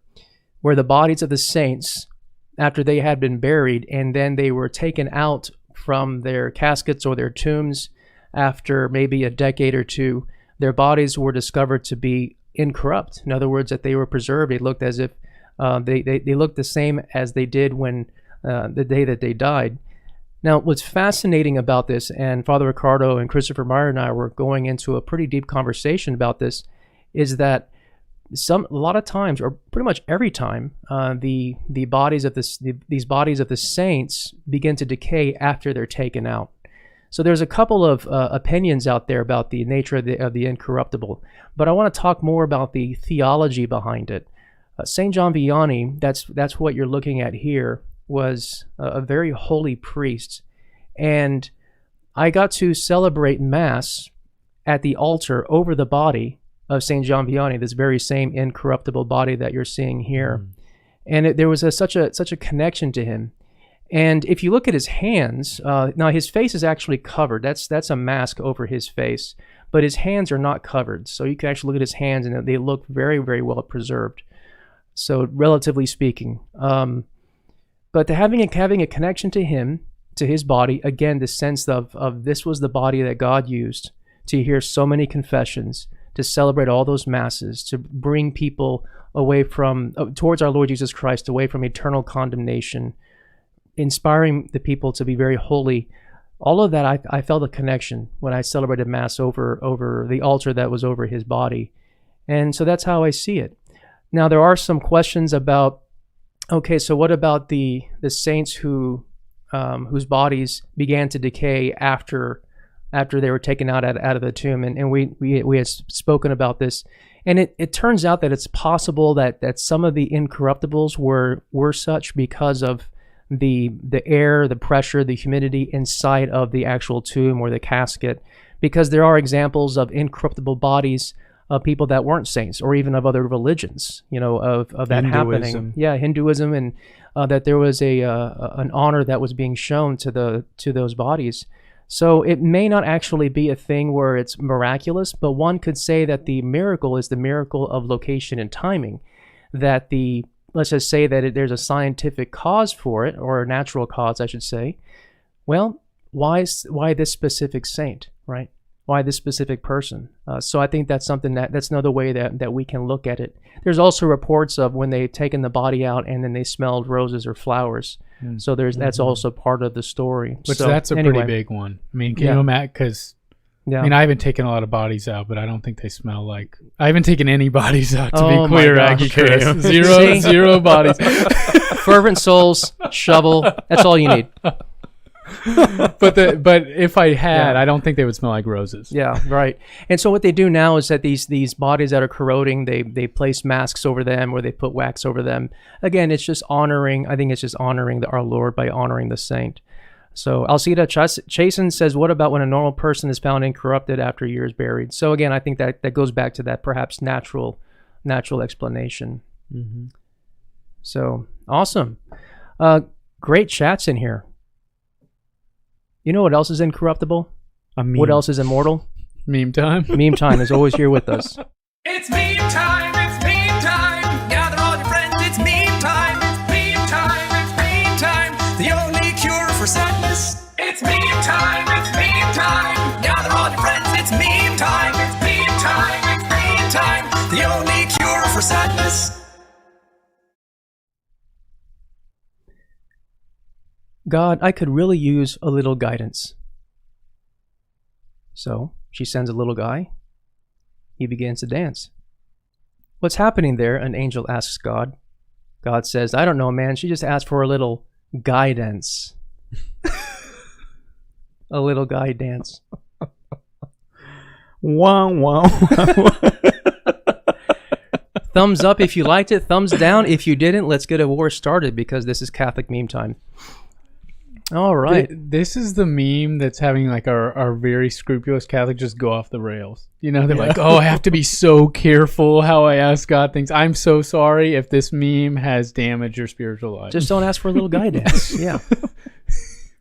the bodies of the saints, after they had been buried, and then they were taken out from their caskets or their tombs after maybe a decade or two, their bodies were discovered to be incorrupt. In other words, that they were preserved. They looked as if they looked the same as they did when the day that they died. Now, what's fascinating about this, and Father Ricardo and Christopher Meyer and I were going into a pretty deep conversation about this, is that a lot of times, or pretty much every time, the bodies of these bodies of the saints begin to decay after they're taken out. So there's a couple of opinions out there about the nature of the incorruptible, but I want to talk more about the theology behind it. Saint John Vianney, that's what you're looking at here, was a very holy priest, and I got to celebrate Mass at the altar over the body of Saint John Vianney, this very same incorruptible body that you're seeing here. And there was such a connection to him. And if you look at his hands, now his face is actually covered. That's a mask over his face, but his hands are not covered. So you can actually look at his hands, and they look very, very well preserved. So relatively speaking, but having a connection to him, to his body, again, the sense of this was the body that God used to hear so many confessions, to celebrate all those masses, to bring people away from towards our Lord Jesus Christ, away from eternal condemnation, inspiring the people to be very holy. All of that, I felt a connection when I celebrated Mass over the altar that was over his body. And so that's how I see it. Now, there are some questions about, okay, so what about the saints whose bodies began to decay after they were taken out of the tomb? And we had spoken about this. And it turns out that it's possible that some of the incorruptibles were such because of the air, the pressure, the humidity inside of the actual tomb or the casket, because there are examples of incorruptible bodies of people that weren't saints, or even of other religions, of that happening. Yeah, Hinduism, and that there was an honor that was being shown to those bodies. So it may not actually be a thing where it's miraculous, but one could say that the miracle is the miracle of location and timing, that let's just say that there's a scientific cause for it, or a natural cause, I should say. Well, why this specific saint, right? Why this specific person? So I think that's something that's another way that we can look at it. There's also reports of when they've taken the body out and then they smelled roses or flowers. So that's also part of the story. Which that's a pretty big one. I mean, can you imagine? Because I mean, I haven't taken a lot of bodies out, but I don't think they smell like. I haven't taken any bodies out, to be clear, Aggie Chris. Zero bodies. Fervent souls, shovel. That's all you need. But if I had, I don't think they would smell like roses. Yeah, right. And so what they do now is that these bodies that are corroding, they place masks over them, or they put wax over them. Again, it's just honoring. I think it's just honoring our Lord by honoring the saint. So Alcida Chasen says, what about when a normal person is found incorrupted after years buried? So again, I think that goes back to that perhaps natural explanation. Mm-hmm. So awesome. Great chats in here. You know what else is incorruptible? What else is immortal? Meme time. Meme time is always here with us. It's meme time, it's meme time. Gather all your friends, it's meme time. It's meme time, it's meme time. The only cure for sadness. It's meme time, it's meme time. Gather all your friends, it's meme time. It's meme time, it's meme time. The only cure for sadness. God, I could really use a little guidance. So she sends a little guy. He begins to dance. What's happening there? An angel asks God. God says, I don't know, man. She just asked for a little guidance. A little guy dance. Wow, wow. Thumbs up if you liked it. Thumbs down if you didn't. Let's get a war started, because this is Catholic meme time. All right. This is the meme that's having like our very scrupulous Catholic just go off the rails. They're like, oh, I have to be so careful how I ask God things. I'm so sorry if this meme has damaged your spiritual life. Just don't ask for a little guidance. Yeah.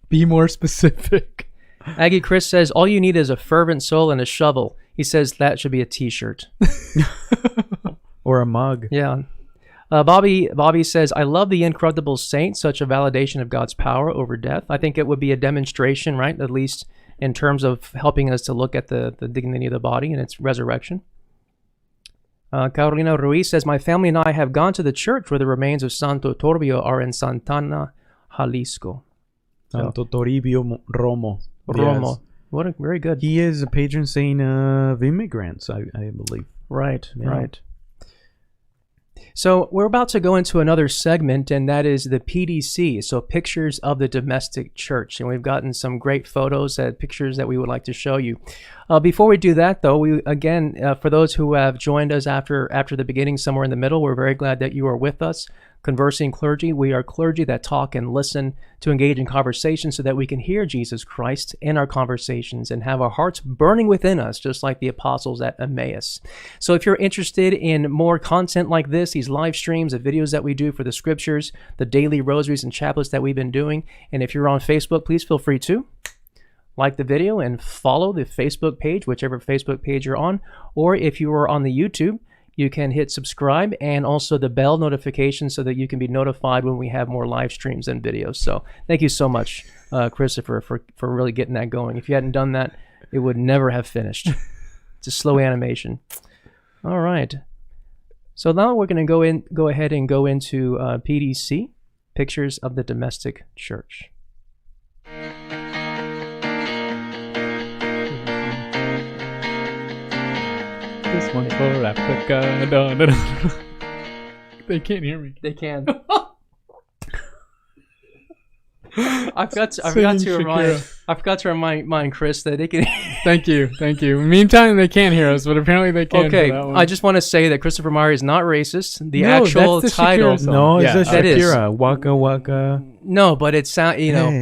Be more specific. Aggie Chris says, all you need is a fervent soul and a shovel. He says that should be a t-shirt. Or a mug. Yeah. Bobby says, I love the incorruptible saint, such a validation of God's power over death. I think it would be a demonstration, right, at least in terms of helping us to look at the dignity of the body and its resurrection. Carolina Ruiz says, my family and I have gone to the church where the remains of Santo Toribio are in Santana, Jalisco. Santo Toribio Romo. Yes. What very good. He is a patron saint of immigrants, I believe. Right, yeah. Right. So we're about to go into another segment, and that is the PDC, so Pictures of the Domestic Church. And we've gotten some great photos and pictures that we would like to show you. Before we do that, though, for those who have joined us after the beginning, somewhere in the middle, we're very glad that you are with us. Conversing Clergy. We are clergy that talk and listen to engage in conversation so that we can hear Jesus Christ in our conversations and have our hearts burning within us, just like the apostles at Emmaus. So if you're interested in more content like this, these live streams, the videos that we do for the scriptures, the daily rosaries and chaplets that we've been doing, and if you're on Facebook, please feel free to like the video and follow the Facebook page, whichever Facebook page you're on, or if you are on the YouTube, you can hit subscribe and also the bell notification so that you can be notified when we have more live streams and videos. So thank you so much, Christopher, for really getting that going. If you hadn't done that, it would never have finished. It's a slow animation. All right. So now we're going to go ahead and go into PDC, Pictures of the Domestic Church. This one's for Africa. No, no, no. They can't hear me. They can. I forgot to remind Chris that they can. Thank you. Meantime, they can't hear us, but apparently they can. Okay, for that one. I just want to say that Christopher Meyer is not racist. The No, actual that's the title. Shakira song. No, Yeah, it's a that is. Shakira. Waka waka. No, but it sound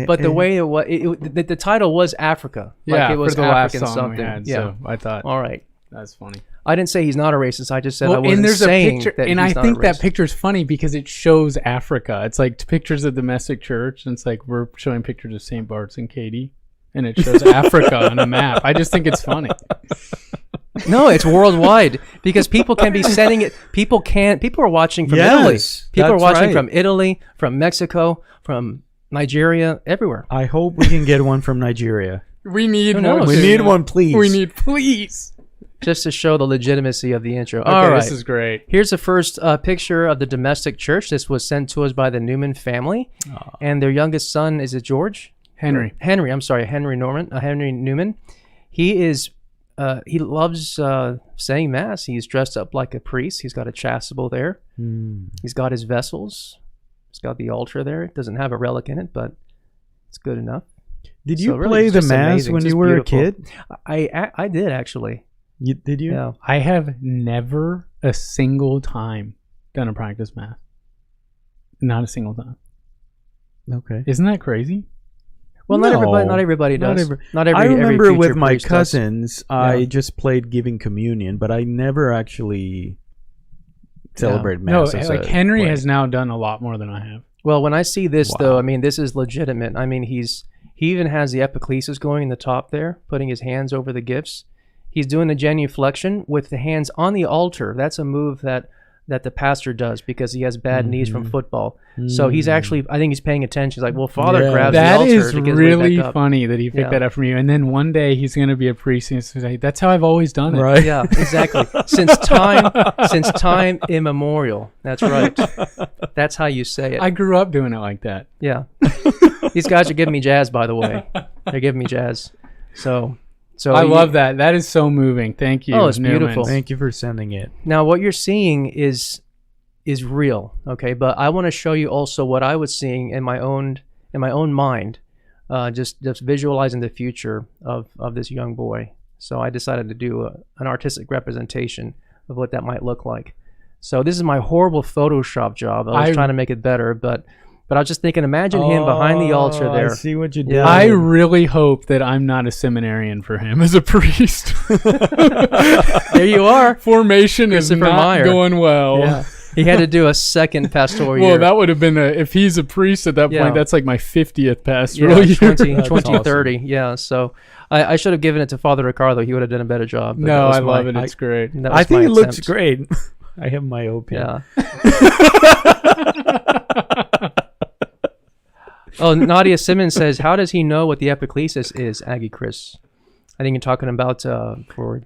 but the way the title was Africa. Yeah, Like it was for the last African song something. we had. Yeah. So I thought All right. that's funny. I didn't say he's not a racist. I just said I Well, wasn't and there's saying a picture, that and he's I not think a that racist. picture's funny because it shows Africa. It's like pictures of domestic church, and it's like we're showing pictures of St. Bart's and Katie, and it shows Africa on a map. I just think it's funny. No, it's worldwide because people can be sending it. People are watching from Italy. People are that's watching right. from Italy, from Mexico, from Nigeria, everywhere. I hope we can get one from Nigeria. We need Who one. knows? We too. need one, please. We need, please. Just to show the legitimacy of the intro. Okay, All right. this is great. Here's the first picture of the domestic church. This was sent to us by the Newman family. And their youngest son, is it George? Henry. Henry Newman. He loves saying Mass. He's dressed up like a priest. He's got a chasuble there. He's got his vessels. He's got the altar there. It doesn't have a relic in it, but it's good enough. Did So you really, play it's the just Mass amazing. when Just you were a beautiful. kid? I did actually. Did you? Yeah. I have never a single time done a practice Mass. Not a single time. Okay. Isn't that crazy? Well, No. not everybody does. Not every I remember every with future my priest does. cousins, I Yeah. just played giving communion, but I never actually celebrated No, Mass. as like a Henry way. has now done a lot more than I have. Well, when I see this, Wow. though, I mean, this is legitimate. I mean, he even has the epiclesis going in the top there, putting his hands over the gifts. He's doing a genuflection with the hands on the altar. That's a move that the pastor does because he has bad knees from football. So he's actually, I think he's paying attention. He's like, well, Father Yeah. grabs That the altar is to get his way really back up. funny that he picked Yeah. that up from you. And then one day he's going to be a priest and he's gonna say, that's how I've always done it. Right. Yeah, exactly. Since time immemorial. That's right. That's how you say it. I grew up doing it like that. Yeah. These guys are giving me jazz, by the way. They're giving me jazz. So I love that. That is so moving. Thank you. Oh, it's Newman. beautiful. Thank you for sending it. Now, what you're seeing is real, okay? But I want to show you also what I was seeing in my own mind, just visualizing the future of this young boy. So I decided to do an artistic representation of what that might look like. So this is my horrible Photoshop job. I was trying to make it better, but I was just thinking, imagine him behind the altar I there. see what you did. Yeah. I really hope that I'm not a seminarian for him as a priest. There you are. Formation is Christopher not Meyer. going well. Yeah. He had to do a second pastoral year. Well, that would have been if he's a priest at that Yeah. point, that's like my 50th pastoral Yeah, year. 2030. Yeah, so I should have given it to Father Ricardo. He would have done a better job. but that No, was I love it. It's great. that I was think my it looks attempt. great. I have myopia. Yeah. Oh, Nadia Simmons says, how does he know what the epiclesis is, Aggie Chris? I think you're talking about for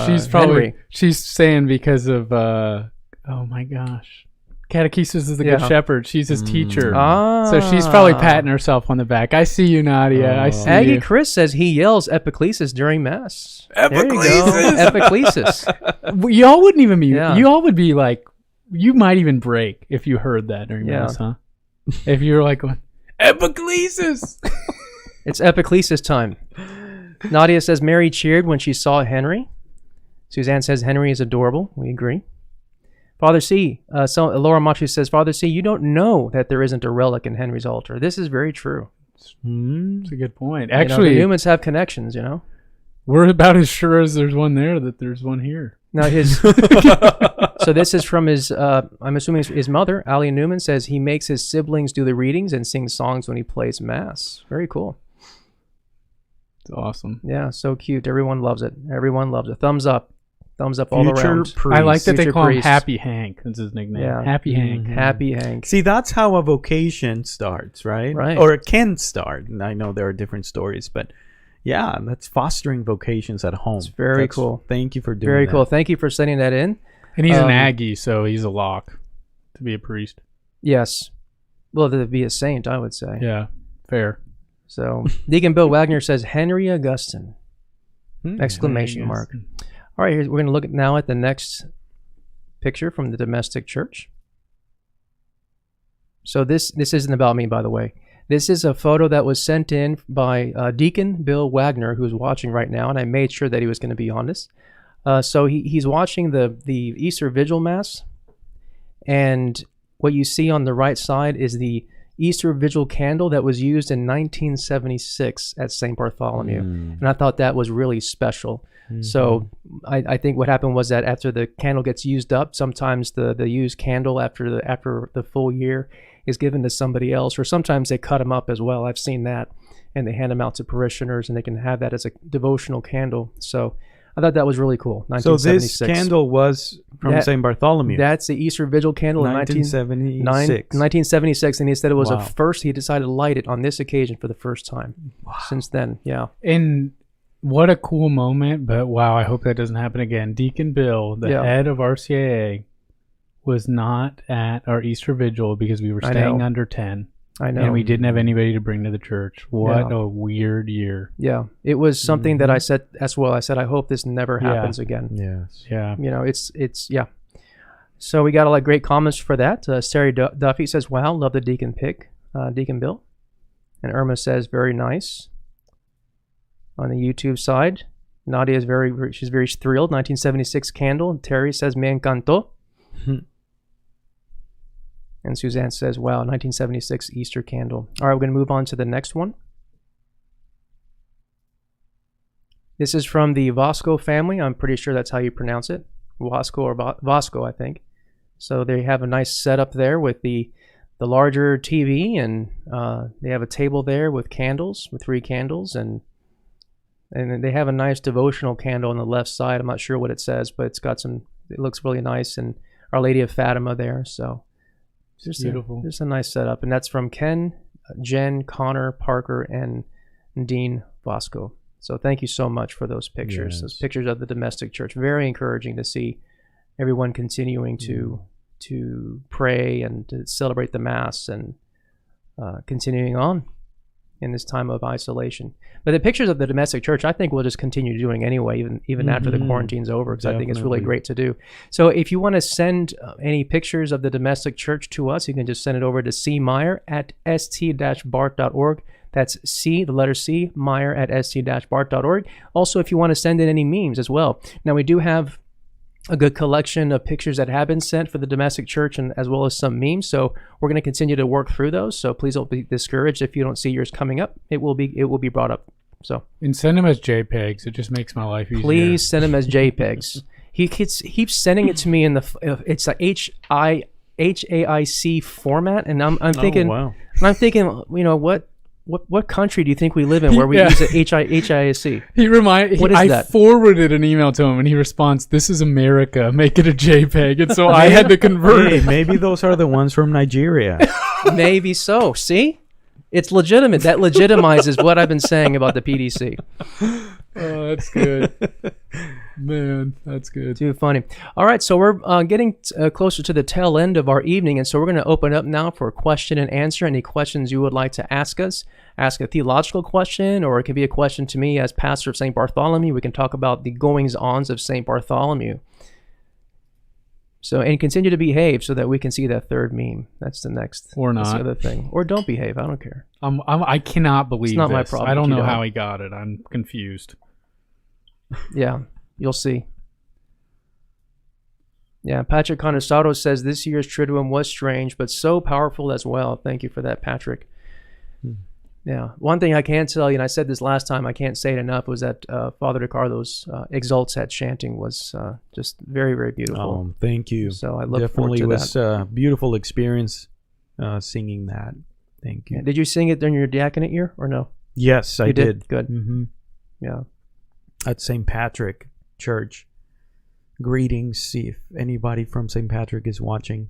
She's probably Henry. she's saying because of oh my gosh, Catechesis is the Good Yeah. Shepherd. She's his teacher. Ah. So she's probably patting herself on the back. I see you, Nadia. I see Aggie you. Chris says he yells epiclesis during Mass. Epiclesis. Epiclesis. You all wouldn't even be. Yeah. You all would be like, you might even break if you heard that during Yeah. Mass, huh? If you were like, going, Epiclesis. It's epiclesis time. Nadia says Mary cheered when she saw Henry. Suzanne says Henry is adorable. We agree. Father C, Laura Machi says, Father C, you don't know that there isn't a relic in Henry's altar. This is very true. That's a good point. You know, Actually, the Newmans have connections, you know. we're about as sure as there's one there that there's one here. Now his, so this is from his, I'm assuming his mother, Allie Newman, says he makes his siblings do the readings and sing songs when he plays mass. Very cool. It's awesome. Yeah, so cute. Everyone loves it. Everyone loves it. Thumbs up. Thumbs up all Future around. priest. I like that they Future call him priest. Happy Hank. That's his nickname. Yeah. Happy Hank. Happy Hank. See, that's how a vocation starts, right? Right. Or it can start. And I know there are different stories, but yeah, that's fostering vocations at home. It's very cool. Thank you for doing Very that. cool. Thank you for sending that in. And he's an Aggie, so he's a lock to be a priest. Yes. Well, to be a saint, I would say. Yeah, fair. So Deacon Bill Wagner says Henry Augustine! Exclamation Henry mark. Augustine. All right, we're going to look now at the next picture from the domestic church. So this isn't about me, by the way. This is a photo that was sent in by Deacon Bill Wagner, who's watching right now, and I made sure that he was going to be on this. So he's watching the Easter Vigil Mass, and what you see on the right side is the Easter Vigil candle that was used in 1976 at St. Bartholomew. And I thought that was really special. So I think what happened was that after the candle gets used up, sometimes the used candle after the full year is given to somebody else, or sometimes they cut them up as well. I've seen that, and they hand them out to parishioners, and they can have that as a devotional candle. So I thought that was really cool. So 1976. this candle was from St. Bartholomew. That's the Easter Vigil candle in 1976. And he said it was a first. He decided to light it on this occasion for the first time. Since then, yeah. And what a cool moment, but wow, I hope that doesn't happen again. Deacon Bill, the head of RCAA, was not at our Easter Vigil because we were staying under 10. I know. And we didn't have anybody to bring to the church. What a weird year. Yeah. It was something that I said as well. I said, I hope this never happens again. Yes. Yeah. You know, it's yeah. So we got a lot of great comments for that. Sari Duffy says, wow, love the deacon pick, Deacon Bill. And Irma says, very nice. On the YouTube side, Nadia is she's very thrilled. 1976 candle. Terry says, me encantó. And Suzanne says, wow, 1976 Easter candle. All right, we're going to move on to the next one. This is from the Vasco family. I'm pretty sure that's how you pronounce it. Vasco or Vasco, I think. So they have a nice setup there with the larger TV, and they have a table there with candles, with 3 candles, and they have a nice devotional candle on the left side. I'm not sure what it says, but it looks really nice, and Our Lady of Fatima there. So just beautiful. Just a nice setup. And that's from Ken, Jen, Connor, Parker, and Dean Vasco. So thank you so much for those pictures. Yes. Those pictures of the domestic church. Very encouraging to see everyone continuing to pray and to celebrate the Mass and continuing on in this time of isolation. But the pictures of the domestic church, I think we'll just continue doing anyway, even after the quarantine's over, because I think it's really great to do. So if you want to send any pictures of the domestic church to us, you can just send it over to cmeyer at st-bart.org. That's C, the letter C, Meyer at st-bart.org. Also, if you want to send in any memes as well. Now, we do have a good collection of pictures that have been sent for the domestic church, and as well as some memes. So we're going to continue to work through those. So please don't be discouraged if you don't see yours coming up. It will be brought up. So and send them as JPEGs. It just makes my life easier. Please send them as JPEGs. He keeps sending it to me in it's a HAIC format, and I'm thinking, wow. And I'm thinking, you know what country do you think we live in where we use a HIAC? What is I that? forwarded an email to him, and he responds, "This is America. Make it a JPEG." And so I had to convert. Hey, maybe those are the ones from Nigeria. Maybe so. See? It's legitimate. That legitimizes what I've been saying about the PDC. Oh, that's good. Man, that's good. Too funny. All right, so we're getting closer to the tail end of our evening, and so we're going to open up now for question and answer. Any questions you would like to ask us. Ask a theological question, or it could be a question to me as pastor of St. Bartholomew. We can talk about the goings-ons of St. Bartholomew. So, and continue to behave so that we can see that third meme. That's the next. Or not. That's the other thing. Or don't behave. I don't care. I cannot believe it's not this. my problem. I don't know how he got it. I'm confused. Yeah, you'll see. Yeah, Patrick Conisado says this year's Triduum was strange, but so powerful as well. Thank you for that, Patrick. Yeah, one thing I can tell you, and I said this last time, I can't say it enough, was that Father DeCarlo's Exalts at chanting was just very, very beautiful. Oh, thank you. So I look Definitely forward to was a beautiful experience singing that. Thank you. Yeah, did you sing it during your diaconate year or no? Yes, I You did. Good. Mm-hmm. Yeah. At St. Patrick Church. Greetings. See if anybody from St. Patrick is watching.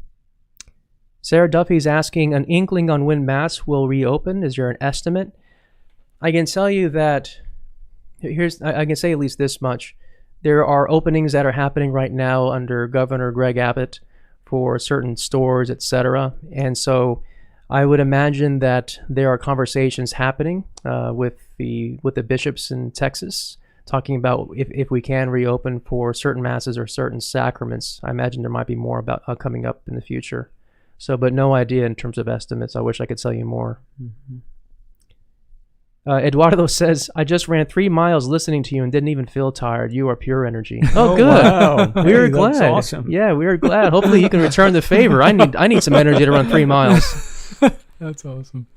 Sarah Duffy's asking an inkling on when Mass will reopen. Is there an estimate? I can tell you that I can say at least this much. There are openings that are happening right now under Governor Greg Abbott for certain stores, etc. And so I would imagine that there are conversations happening with the bishops in Texas, talking about if we can reopen for certain masses or certain sacraments. I imagine there might be more about coming up in the future. So, but no idea in terms of estimates. I wish I could tell you more. Mm-hmm. Eduardo says, I just ran 3 miles listening to you and didn't even feel tired. You are pure energy. Oh, Oh, good. wow. We are Hey, glad. that's awesome. Yeah, we are glad. Hopefully you can return the favor. I need some energy to run 3 miles. That's awesome.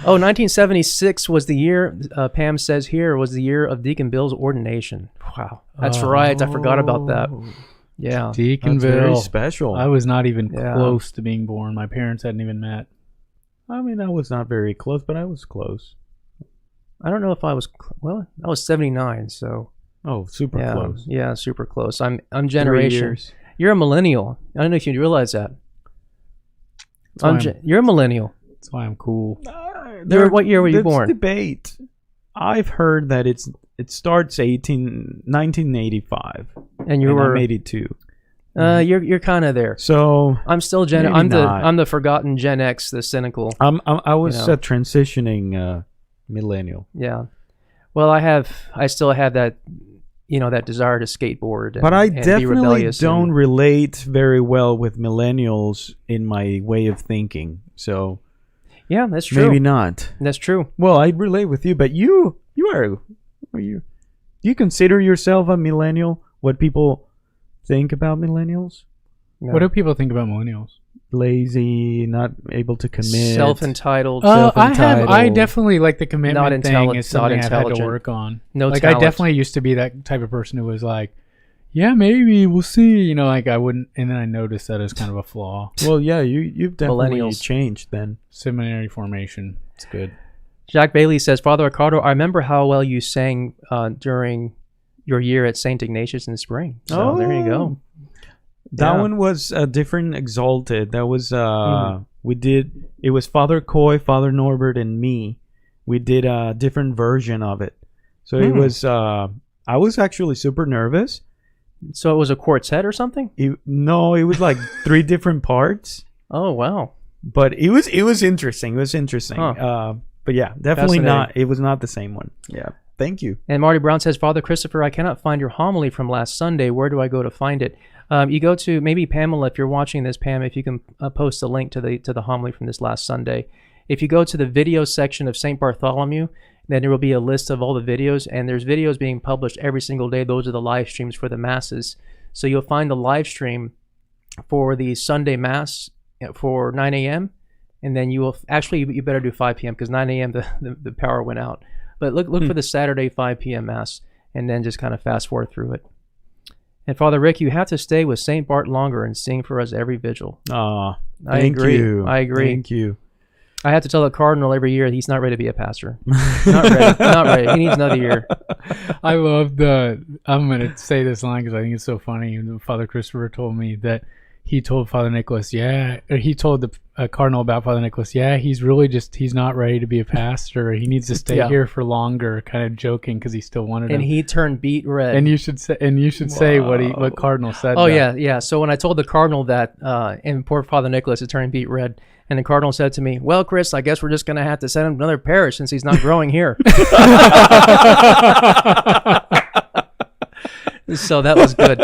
Oh, 1976 was the year, Pam says here, was the year of Deacon Bill's ordination. Wow. That's right. I forgot about that. Yeah. That's very Deaconville. special. I was not even Yeah. close to being born. My parents hadn't even met. I mean, I was not very close, but I was close. I don't know if I was, I was 79, so. Oh, super Yeah, close. yeah, super close. I'm 3 generation. years. You're a millennial. I don't know if you realize that. That's why You're a millennial. That's why I'm cool. What year were you There's born? Debate. I've heard that it starts 1985, And you and were I'm 82. you're kind of there. So I'm still Maybe I'm not. the forgotten Gen X, the cynical. I was You know. transitioning millennial. Yeah. Well, I still have that, that desire to skateboard. And, But I and be definitely rebellious don't and- relate very well with millennials in my way of thinking. So Yeah, that's true. maybe not. That's true. Well, I relate with you, but you are you? Do you consider yourself a millennial? What people think about millennials? No. What do people think about millennials? Lazy, not able to commit. Self-entitled. I Self-entitled. definitely like the commitment thing is not something I've had to intelligent. work on. No like talent. I definitely used to be that type of person who was like, yeah, maybe we'll see. Like I wouldn't, and then I noticed that as kind of a flaw. Well, yeah, you've definitely Millennials. changed then. Seminary formation, it's good. Jack Bailey says, Father Ricardo, I remember how well you sang during your year at St. Ignatius in the spring. So there you go. That Yeah. one was a different exalted. That was it was Father Coy, Father Norbert, and me. We did a different version of it. So it was I was actually super nervous. So it was a quartet or something? No, it was like 3 different parts. Oh, wow. But it was interesting. It was interesting. Huh. But yeah, definitely not. Fascinating. It was not the same one. Yeah. Thank you. And Marty Brown says, Father Christopher, I cannot find your homily from last Sunday. Where do I go to find it? You go to, maybe Pamela, if you're watching this, Pam, if you can post a link to the homily from this last Sunday. If you go to the video section of St. Bartholomew, then there will be a list of all the videos, and there's videos being published every single day. Those are the live streams for the masses. So you'll find the live stream for the Sunday Mass for 9 a.m., and then you will, actually, you better do 5 p.m. because 9 a.m. the power went out. But look for the Saturday 5 p.m. Mass, and then just kind of fast forward through it. And Father Rick, you have to stay with St. Bart longer and sing for us every vigil. I I agree. I agree. Thank you. I have to tell the Cardinal every year he's not ready to be a pastor. Not ready. Not ready. He needs another year. I love I'm going to say this line because I think it's so funny. Father Christopher told me that he told Father Nicholas, he told the Cardinal about Father Nicholas, he's not ready to be a pastor. He needs to stay here for longer, kind of joking because he still wanted And him. he turned beet red. And you should say what Cardinal said. Oh, though. yeah. So when I told the Cardinal that, and poor Father Nicholas had turned beet red, and the Cardinal said to me, well, Chris, I guess we're just going to have to send him to another parish since he's not growing here. So that was good.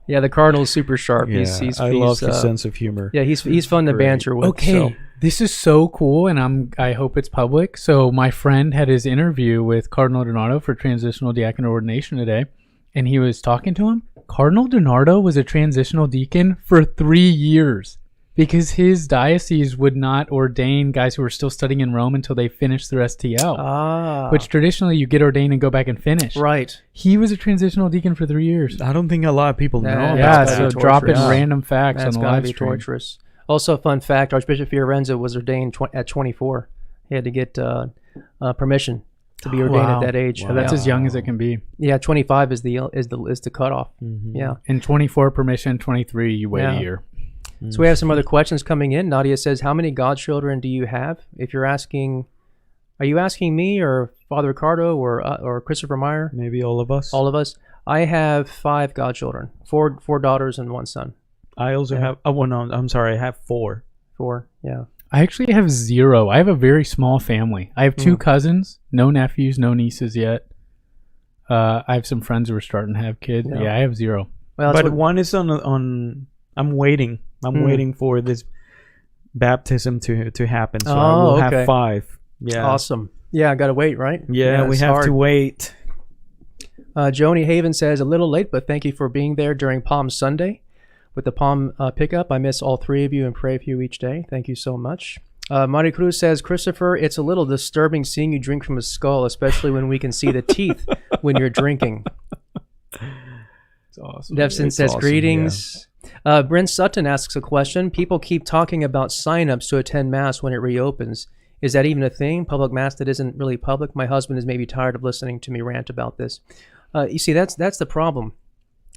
Yeah, the Cardinal's super sharp. Yeah, I love his sense of humor. Yeah, he's fun to banter with. Okay, So. this is so cool, and I hope it's public. So my friend had his interview with Cardinal Donato for transitional diaconate ordination today, and he was talking to him. Cardinal DiNardo was a transitional deacon for 3 years because his diocese would not ordain guys who were still studying in Rome until they finished their STL, which traditionally you get ordained and go back and finish. Right. He was a transitional deacon for 3 years. I don't think a lot of people know. Yeah, Yeah, that's so gotta be dropping torturous. random facts That's on the gotta live be stream. torturous. Also, fun fact: Archbishop Fiorenza was ordained at 24. He had to get permission to be ordained Wow. at that age. So that's as young as it can be. Yeah, 25 is the cutoff. Yeah. And 24 permission, 23 you wait Yeah. a year. So we have some other questions coming in. Nadia says, "How many godchildren do you have?" If you're asking, are you asking me or Father Ricardo or Christopher Meyer? Maybe all of us. All of us. I have 5 godchildren, four daughters and 1 son. I also have. Oh, well, no, I'm sorry. I have 4. 4. Yeah. I actually have 0. I have a very small family. I have 2 cousins, no nephews, no nieces yet. I have some friends who are starting to have kids. Yeah. Yeah, I have 0. Well, that's But what- one is on. I'm waiting. I'm waiting for this baptism to happen. So I Oh, will okay. have 5. Yeah. awesome. Yeah, I gotta wait, right? Yeah, we it's have hard. to wait. Joni Haven says, "A little late, but thank you for being there during Palm Sunday with the Palm pickup. I miss all 3 of you and pray for you each day. Thank you so much." Mari Cruz says, "Christopher, it's a little disturbing seeing you drink from a skull, especially when we can see the teeth when you're drinking." It's awesome. Devson It's says, awesome, "Greetings." Brent Sutton asks a question. "People keep talking about signups to attend Mass when it reopens. Is that even a thing? Public Mass that isn't really public? My husband is maybe tired of listening to me rant about this." You see, that's the problem,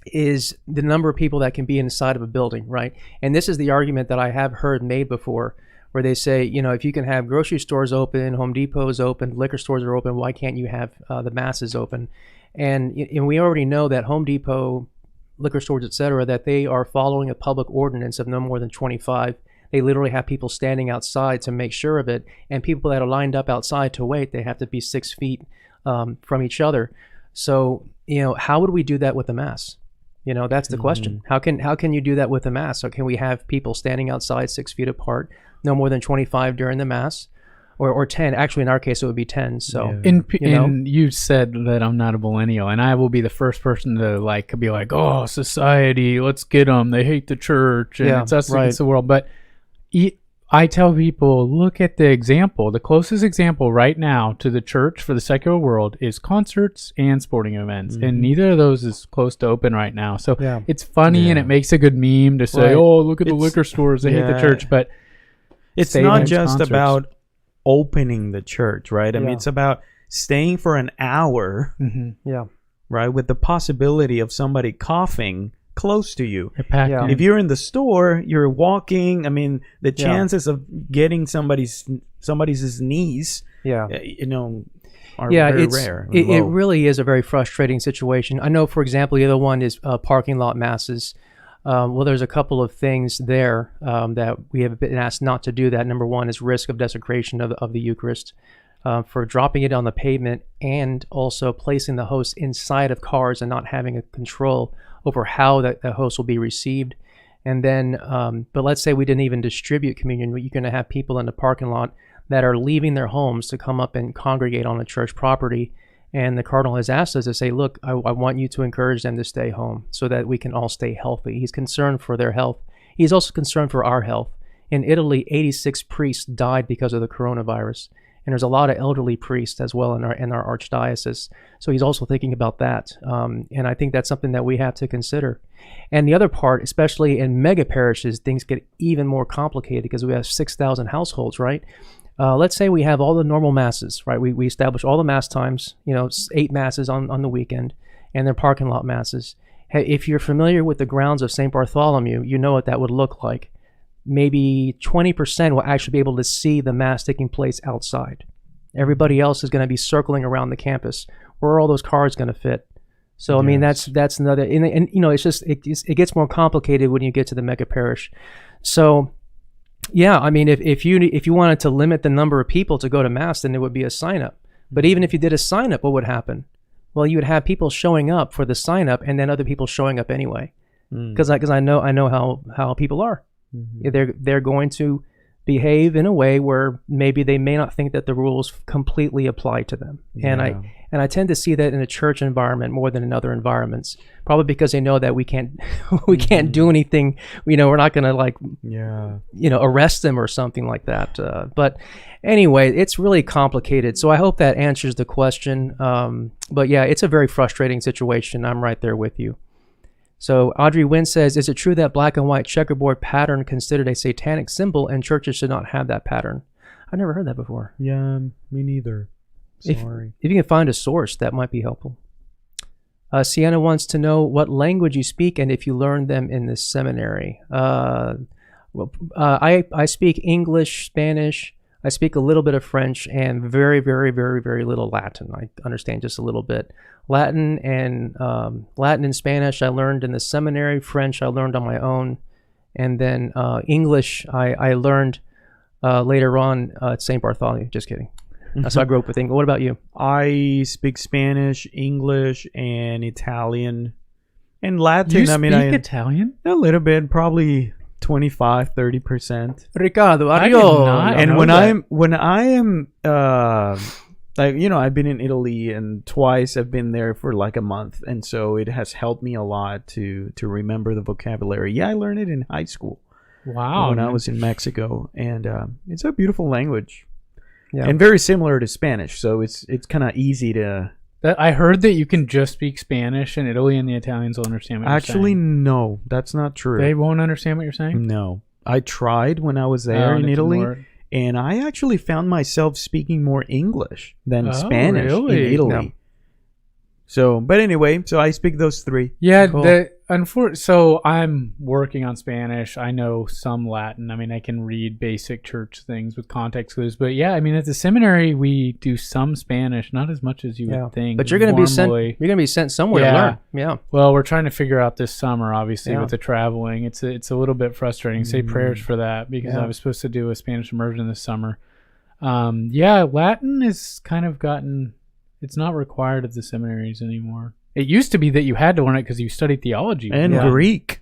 is the number of people that can be inside of a building, right? And this is the argument that I have heard made before, where they say, if you can have grocery stores open, Home Depots open, liquor stores are open, why can't you have the masses open? And we already know that Home Depot, liquor stores, etc., that they are following a public ordinance of no more than 25. They literally have people standing outside to make sure of it, and people that are lined up outside to wait, they have to be 6 feet from each other. So, how would we do that with the Mass? That's the question. How can you do that with the Mass? So can we have people standing outside 6 feet apart, no more than 25 during the Mass, or 10? Actually, in our case, it would be 10. So, And you said that I'm not a millennial, and I will be the first person to be like, "Oh, society, let's get them. They hate the church, and Yeah, it's us right. against the world." But I tell people, look at the example. The closest example right now to the church for the secular world is concerts and sporting events, and neither of those is close to open right now. So Yeah. it's funny and it makes a good meme to say, Right. "Oh, look at the It's- liquor stores. They hate the yeah. church." But It's stadiums, not just concerts. about opening the church, right? I mean, Yeah. it's about staying for an hour, yeah. right, with the possibility of somebody coughing close to you. they're packed Yeah. in. If you're in the store, you're walking. I mean, the Yeah. chances of getting somebody's sneeze, Yeah. are Yeah, very it's rare. it low. really is a very frustrating situation. I know, for example, the other one is parking lot masses. Well, there's a couple of things there that we have been asked not to do. That number one is risk of desecration of the Eucharist, for dropping it on the pavement, and also placing the host inside of cars and not having a control over how the host will be received. And then, but let's say we didn't even distribute communion. You're going to have people in the parking lot that are leaving their homes to come up and congregate on a church property. And the cardinal has asked us to say, look, I want you to encourage them to stay home so that we can all stay healthy. He's concerned for their health. He's also concerned for our health. In Italy, 86 priests died because of the coronavirus. And there's a lot of elderly priests as well in our archdiocese. So he's also thinking about that. And I think that's something that we have to consider. And the other part, especially in mega parishes, things get even more complicated because we have 6,000 households, right? Let's say we have all the normal masses, right? We establish all the mass times, 8 masses on the weekend, and they're parking lot masses. Hey, if you're familiar with the grounds of St. Bartholomew, you know what that would look like. Maybe 20% will actually be able to see the mass taking place outside. Everybody else is going to be circling around the campus. Where are all those cars going to fit? So I mean, that's another, and it's just it gets more complicated when you get to the mega parish. So yeah, I mean, if you wanted to limit the number of people to go to mass, then it would be a sign up. But even if you did a sign up, what would happen? Well, you would have people showing up for the sign up, and then other people showing up anyway. Because I know how people are. They're going to behave in a way where maybe they may not think that the rules completely apply to them. And I tend to see that in a church environment more than in other environments, probably because they know that we can't do anything. We're not going to arrest them or something like that. But anyway, it's really complicated. So I hope that answers the question. But yeah, it's a very frustrating situation. I'm right there with you. So Audrey Wynn says, is it true that black and white checkerboard pattern considered a satanic symbol and churches should not have that pattern? I never heard that before. Yeah, me neither. Sorry. If you can find a source, that might be helpful. Sienna wants to know what language you speak and if you learned them in the seminary. I speak English, Spanish. I speak a little bit of French and very, very, very, very little Latin. I understand just a little bit. Latin and Spanish I learned in the seminary. French I learned on my own. And then English I learned later on at St. Bartholomew. Just kidding. So I grew up with English. What about you? I speak Spanish, English, and Italian. And Latin, You speak Italian? A little bit, probably 25-30%. Ricardo, I did adios. not And know when I am I've been in Italy and twice I've been there for like a month, and so it has helped me a lot to remember the vocabulary. Yeah, I learned it in high school. Wow. When I was in Mexico, and it's a beautiful language. Yeah. And very similar to Spanish, so it's kind of easy to. I heard that you can just speak Spanish in Italy and the Italians will understand what Actually, you're saying. no, that's not true. They won't understand what you're saying? No, I tried when I was there Oh, in and it didn't Italy, work. and I actually found myself speaking more English than Spanish really? in Italy. No. So, but anyway, so I speak those three. Yeah, Cool. so I'm working on Spanish. I know some Latin. I mean, I can read basic church things with context clues. But yeah, I mean, at the seminary we do some Spanish, not as much as you would think. But you're going to be sent. formally. You're going to be sent somewhere Yeah. to learn. Yeah. Well, we're trying to figure out this summer, obviously, Yeah. with the traveling. It's a little bit frustrating. Say prayers for that because Yeah. I was supposed to do a Spanish immersion this summer. Yeah, Latin is kind of gotten. It's not required at the seminaries anymore. It used to be that you had to learn it because you studied theology. And Yeah. Greek.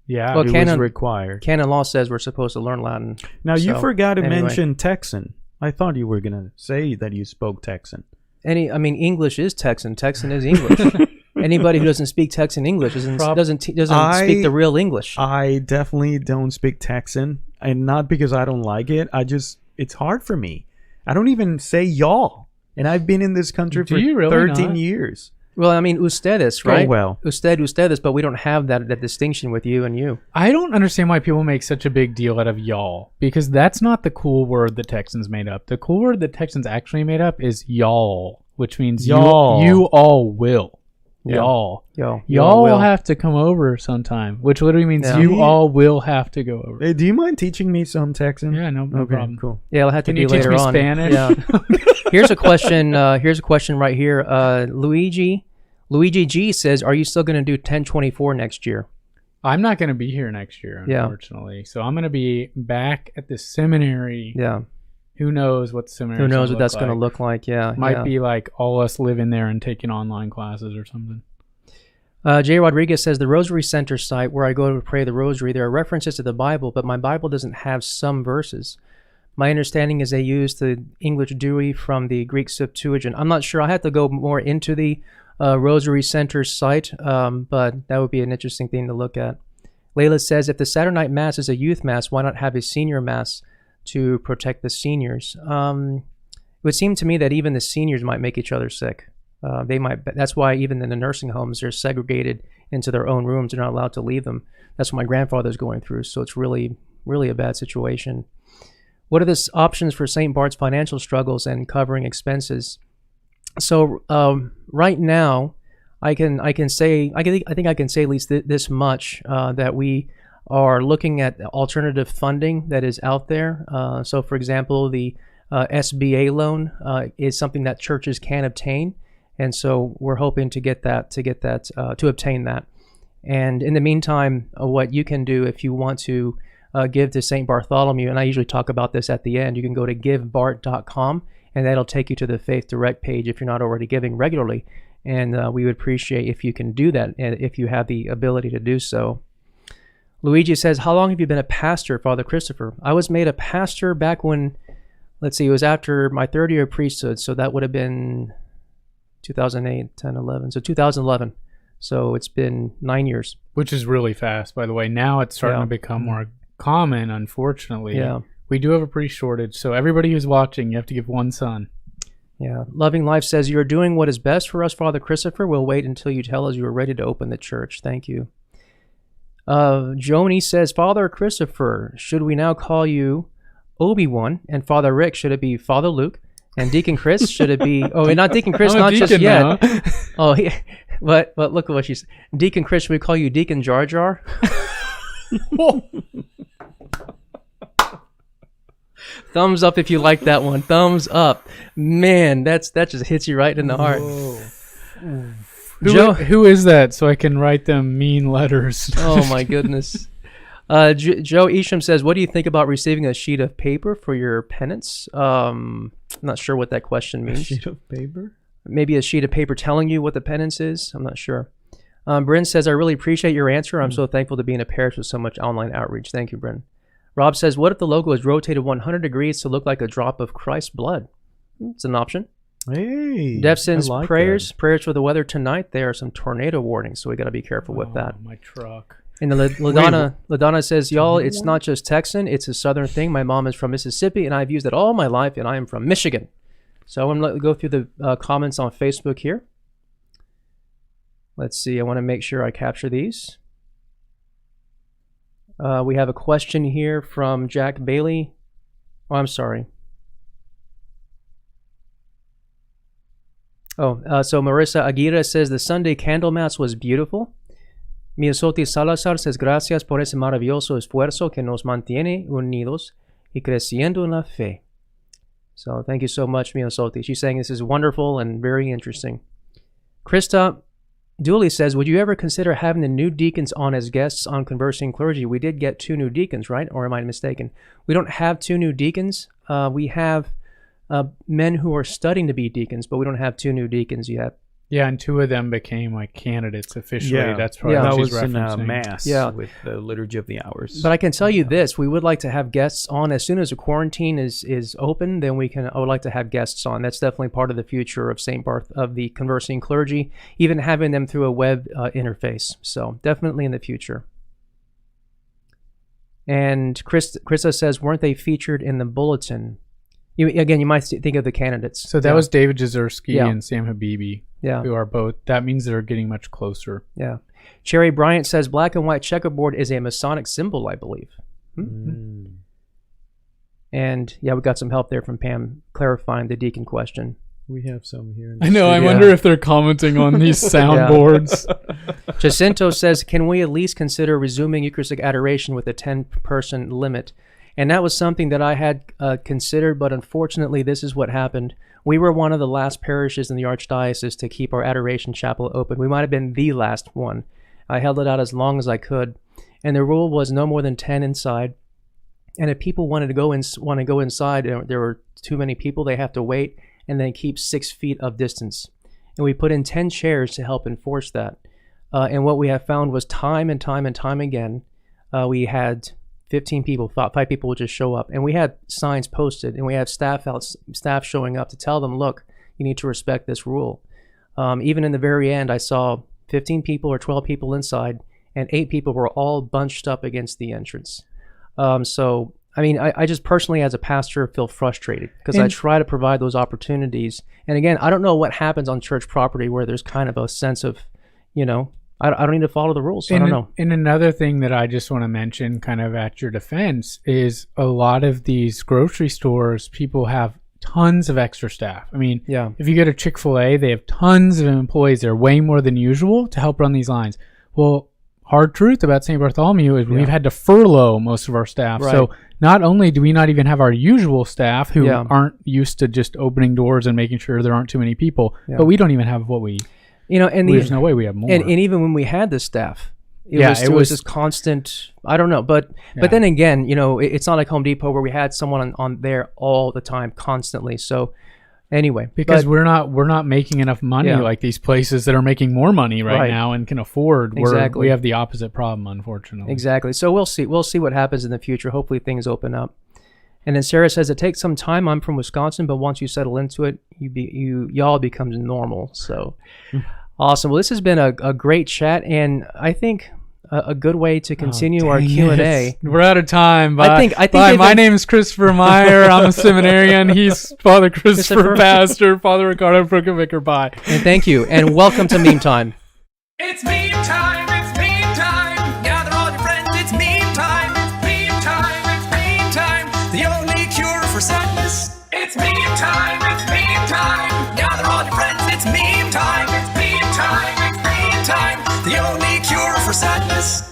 Yeah. Well, It was canon- required. Canon law says we're supposed to learn Latin. Now, you So, forgot to anyway. mention Texan. I thought you were going to say that you spoke Texan. English is Texan. Texan is English. Anybody who doesn't speak Texan English doesn't I- speak the real English. I definitely don't speak Texan, and not because I don't like it. It's hard for me. I don't even say y'all, and I've been in this country Do for you really 13 not? years. Well, I mean, ustedes, right? well. Ustedes, but we don't have that distinction with you and you. I don't understand why people make such a big deal out of y'all, because that's not the cool word that Texans made up. The cool word that Texans actually made up is y'all, which means Y'all. you all will. Yeah. Y'all. Yo, Y'all will. have to come over sometime, which literally means Yeah. you all will have to go over. Hey, do you mind teaching me some Texan? Yeah, no Okay, problem. cool. Yeah, it'll have to Can be you teach later me on. Spanish? Yeah. Here's a question. Here's a question right here. Luigi G says, "Are you still going to do 1024 next year?" I'm not going to be here next year, Yeah. unfortunately. So I'm going to be back at the seminary. Yeah. Who knows what the seminary Who knows what that's going to like. look like? Yeah. Might yeah. be like all us living there and taking online classes or something. Jay Rodriguez says, the Rosary Center site where I go to pray the rosary, there are references to the Bible, but my Bible doesn't have some verses. My understanding is they use the English Dewey from the Greek Septuagint. I'm not sure. I have to go more into the Rosary Center site, but that would be an interesting thing to look at. Layla says, if the Saturday night Mass is a youth Mass, why not have a senior Mass to protect the seniors? It would seem to me that even the seniors might make each other sick. They might. That's why even in the nursing homes, they're segregated into their own rooms. They're not allowed to leave them. That's what my grandfather's going through. So it's really, really a bad situation. What are the options for St. Bart's financial struggles and covering expenses? So right now, I think I can say at least this much, that we are looking at alternative funding that is out there. So for example, the SBA loan is something that churches can obtain. And so we're hoping to obtain that. And in the meantime, what you can do if you want to give to St. Bartholomew, and I usually talk about this at the end, you can go to givebart.com, and that'll take you to the Faith Direct page if you're not already giving regularly. And we would appreciate if you can do that, and if you have the ability to do so. Luigi says, how long have you been a pastor, Father Christopher? I was made a pastor back when, let's see, it was after my third year of priesthood, so that would have been 2008, 10, 11, so 2011. So it's been 9 years. Which is really fast, by the way. Now it's starting Yeah. to become more common, unfortunately. Yeah. We do have a priest shortage, so everybody who's watching, you have to give one son. Yeah. Loving Life says, you're doing what is best for us, Father Christopher. We'll wait until you tell us you are ready to open the church. Thank you. Joni says, Father Christopher, should we now call you Obi-Wan? And Father Rick, should it be Father Luke? And Deacon Chris, should it be... Oh, not Deacon Chris, I'm a not just deacon yet. now. Oh, but look at what she's... Deacon Chris, should we call you Deacon Jar Jar? Thumbs up if you like that one. Thumbs up. Man, that just hits you right in the heart. Who is that, so I can write them mean letters? Oh my goodness. Joe Isham says, what do you think about receiving a sheet of paper for your penance? I'm not sure what that question means. A sheet of paper? Maybe a sheet of paper telling you what the penance is? I'm not sure. Bryn says, I really appreciate your answer. I'm so thankful to be in a parish with so much online outreach. Thank you, Bryn. Rob says, what if the logo is rotated 100 degrees to look like a drop of Christ's blood? It's an option. Hey. Def sends I like prayers for the weather tonight. There are some tornado warnings, so we got to be careful with that. My truck. And LaDonna says, y'all, it's not just Texan, it's a Southern thing. My mom is from Mississippi, and I've used it all my life, and I am from Michigan. So I'm going to go through the comments on Facebook here. Let's see. I want to make sure I capture these. We have a question here from Jack Bailey. Oh, I'm sorry. So Marissa Aguirre says, the Sunday candle mass was beautiful. Miosotis Salazar says, gracias por ese maravilloso esfuerzo que nos mantiene unidos y creciendo en la fe. So thank you so much, Miosotis. She's saying this is wonderful and very interesting. Krista Dooley says, would you ever consider having the new deacons on as guests on Conversing Clergy? We did get 2 new deacons, right? Or am I mistaken? We don't have 2 new deacons. We have men who are studying to be deacons, but we don't have 2 new deacons yet. Yeah, and 2 of them became like candidates officially. Yeah, That's probably Yeah. what that she's was in referencing. Mass with the Liturgy of the Hours. But I can tell you this, we would like to have guests on as soon as the quarantine is open, then I would like to have guests on. That's definitely part of the future of St. Barth, of the Conversing Clergy, even having them through a web interface. So definitely in the future. And Krista says, weren't they featured in the bulletin? You might think of the candidates. So that was David Jazerski Yeah. and Sam Habibi, Yeah. who are both. That means they're getting much closer. Yeah. Cherry Bryant says, black and white checkerboard is a Masonic symbol, I believe. And yeah, we got some help there from Pam clarifying the deacon question. We have some here. I know. I wonder if they're commenting on these soundboards. Jacinto says, can we at least consider resuming Eucharistic adoration with a 10-person limit? And that was something that I had considered, but unfortunately, this is what happened. We were one of the last parishes in the Archdiocese to keep our adoration chapel open. We might have been the last one. I held it out as long as I could. And the rule was no more than 10 inside. And if people wanted to go inside, there were too many people, they have to wait and then keep 6 feet of distance. And we put in 10 chairs to help enforce that. And what we have found was time and time and time again, we had 15 people, 5 people would just show up. And we had signs posted, and we had staff showing up to tell them, look, you need to respect this rule. Even in the very end, I saw 15 people or 12 people inside, and 8 people were all bunched up against the entrance. So, I mean, I just personally, as a pastor, feel frustrated because I try to provide those opportunities. And again, I don't know what happens on church property where there's kind of a sense of, I don't need to follow the rules. So I don't know. And another thing that I just want to mention kind of at your defense is a lot of these grocery stores, people have tons of extra staff. I mean, if you go to Chick-fil-A, they have tons of employees there, way more than usual to help run these lines. Well, hard truth about St. Bartholomew is we've had to furlough most of our staff. Right. So not only do we not even have our usual staff who aren't used to just opening doors and making sure there aren't too many people, but we don't even have what we... there's no way we have more. And even when we had the staff, it was just constant. I don't know, but then again, it's not like Home Depot where we had someone on there all the time, constantly. So, Anyway, Because but- we're not making enough money Yeah. like these places that are making more money right now and can afford. Exactly. We have the opposite problem, unfortunately. Exactly. So we'll see. We'll see what happens in the future. Hopefully things open up. And then Sarah says it takes some time. I'm from Wisconsin, but once you settle into it, y'all becomes normal. So awesome. Well, this has been a great chat, and I think a good way to continue our Q&A. We're out of time. Bye. I think Bye. they've My been- name is Christopher Meyer. I'm a seminarian. He's Father Christopher, pastor. Father Ricardo Brookovicker. Bye. And thank you, and welcome to Meme Time. It's meme time, it's meme time. Gather all your friends, it's meme time. It's meme time, it's meme time. The only cure for sadness. It's meme time, it's meme time. Gather all your friends, it's meme time. It's meme time, it's meme time. The only cure for sadness.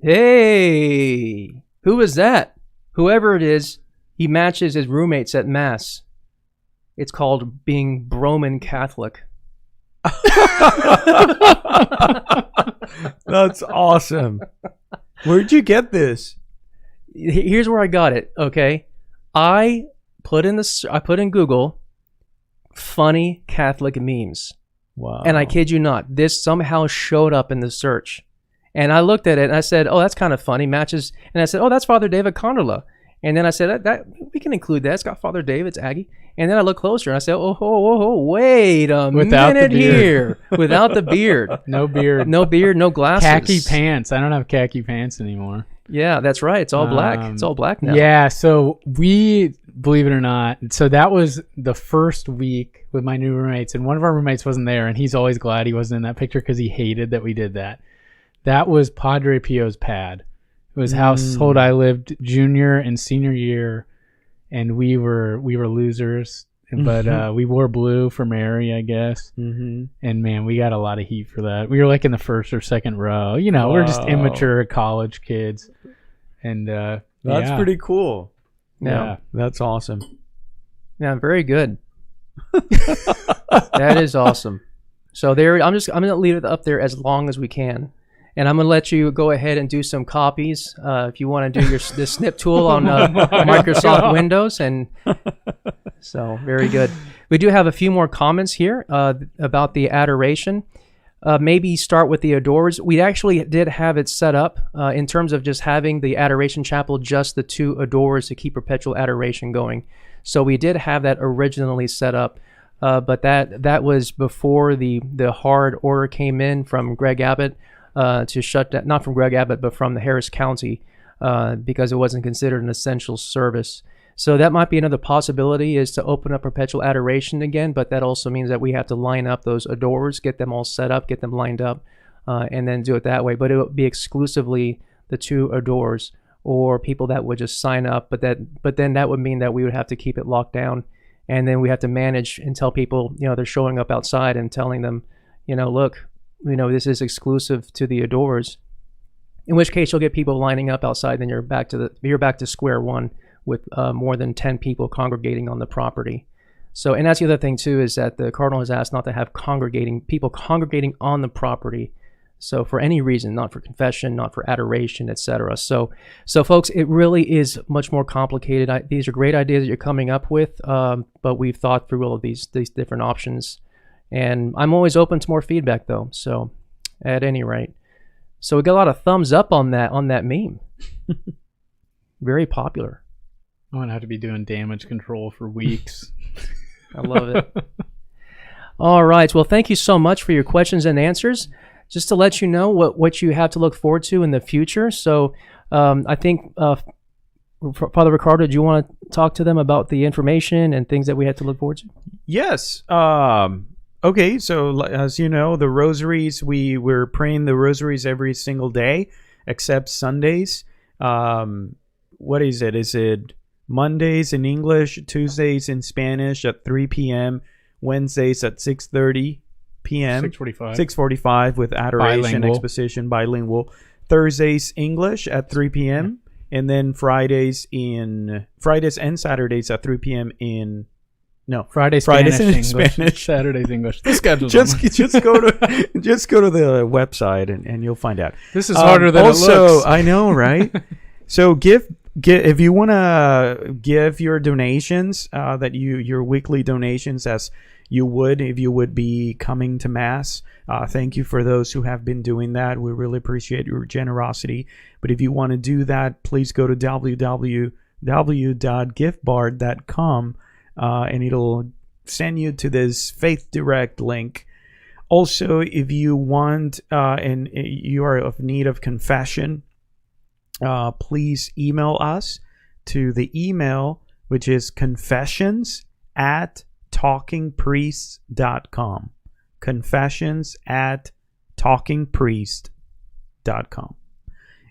Hey, who is that? Whoever it is, he matches his roommates at Mass. It's called being Roman Catholic. That's awesome. Where'd you get this? Here's where I got it. Okay, I put in Google funny Catholic memes, Wow. and I kid you not, this somehow showed up in the search. And I looked at it and I said, "Oh, that's kind of funny." Matches, and I said, "Oh, that's Father David Condola." And then I said, "That we can include that. It's got Father David, it's Aggie." And then I looked closer and I said, "Oh, wait a Without the minute beard. here, without the beard, No beard. no beard, no glasses, Khaki pants. I don't have khaki pants anymore. Yeah, that's right. It's all black. It's all black now. Yeah, so we, believe it or not, so that was the first week with my new roommates, and one of our roommates wasn't there, and he's always glad he wasn't in that picture because he hated that we did that. That was Padre Pio's pad. It was household I lived junior and senior year, and we were losers, but we wore blue for Mary, I guess. Mm-hmm. And man, we got a lot of heat for that. We were like in the first or second row. You know, we're just Wow. immature college kids. And That's yeah. pretty cool. Yeah. That's awesome. Yeah, very good. That is awesome. So there, I'm gonna leave it up there as long as we can, and I'm gonna let you go ahead and do some copies if you want to do the snip tool on Microsoft Windows, and so very good. We do have a few more comments here about the adoration. Maybe start with the adorers. We actually did have it set up in terms of just having the adoration chapel, just the two adorers to keep perpetual adoration going. So we did have that originally set up, but that was before the hard order came in from Greg Abbott to shut down, not from Greg Abbott, but from the Harris County, because it wasn't considered an essential service. So that might be another possibility, is to open up perpetual adoration again, but that also means that we have to line up those adorers, get them all set up, get them lined up, and then do it that way. But it would be exclusively the two adorers, or people that would just sign up, but then that would mean that we would have to keep it locked down, and then we have to manage and tell people, they're showing up outside and telling them, look, this is exclusive to the adorers. In which case you'll get people lining up outside, then you're back to square one with more than 10 people congregating on the property. So, and that's the other thing too, is that the cardinal has asked not to have people congregating on the property. So for any reason, not for confession, not for adoration, etc. So folks, it really is much more complicated. These are great ideas that you're coming up with, but we've thought through all of these different options. And I'm always open to more feedback though. So at any rate, so we got a lot of thumbs up on that meme. Very popular. I'm going to have to be doing damage control for weeks. I love it. All right. Well, thank you so much for your questions and answers. Just to let you know what you have to look forward to in the future. So I think, Father Ricardo, do you want to talk to them about the information and things that we have to look forward to? Yes. Okay, so as you know, the rosaries, we're praying the rosaries every single day, except Sundays. What is it? Is it Mondays in English, Tuesdays in Spanish at 3 p.m., Wednesdays at 6:30 p.m., 6:45 with adoration, Bilingual. exposition, bilingual. Thursdays English at 3 p.m., and then Fridays and Saturdays at 3 p.m. in Fridays in English, Spanish. Saturdays English. The schedule's just on. go to the website and you'll find out. This is harder than also, it looks. I know, right? So give if you want to give your donations, your weekly donations, as you would if you would be coming to Mass. Thank you for those who have been doing that. We really appreciate your generosity. But if you want to do that, please go to www.giftbard.com and it'll send you to this Faith Direct link. Also, if you want and you are of need of confession, please email us to the email, which is confessions@talkingpriest.com. confessions@talkingpriest.com.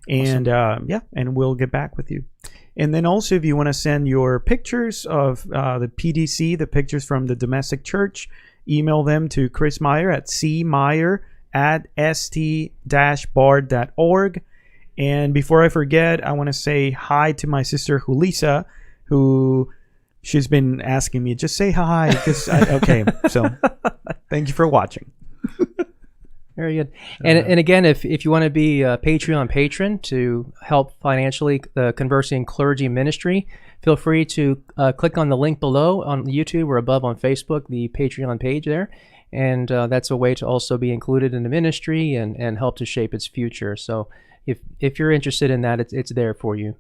And and we'll get back with you. And then also, if you want to send your pictures of the PDC, the pictures from the domestic church, email them to Chris Meyer at cmeyer@st-bard.org. And before I forget, I want to say hi to my sister Julissa, who she's been asking me, just say hi. Okay, so thank you for watching. Very good. And again, if you want to be a Patreon patron to help financially the Conversing Clergy ministry, feel free to click on the link below on YouTube or above on Facebook, the Patreon page there. And that's a way to also be included in the ministry and help to shape its future. So if you're interested in that, it's there for you.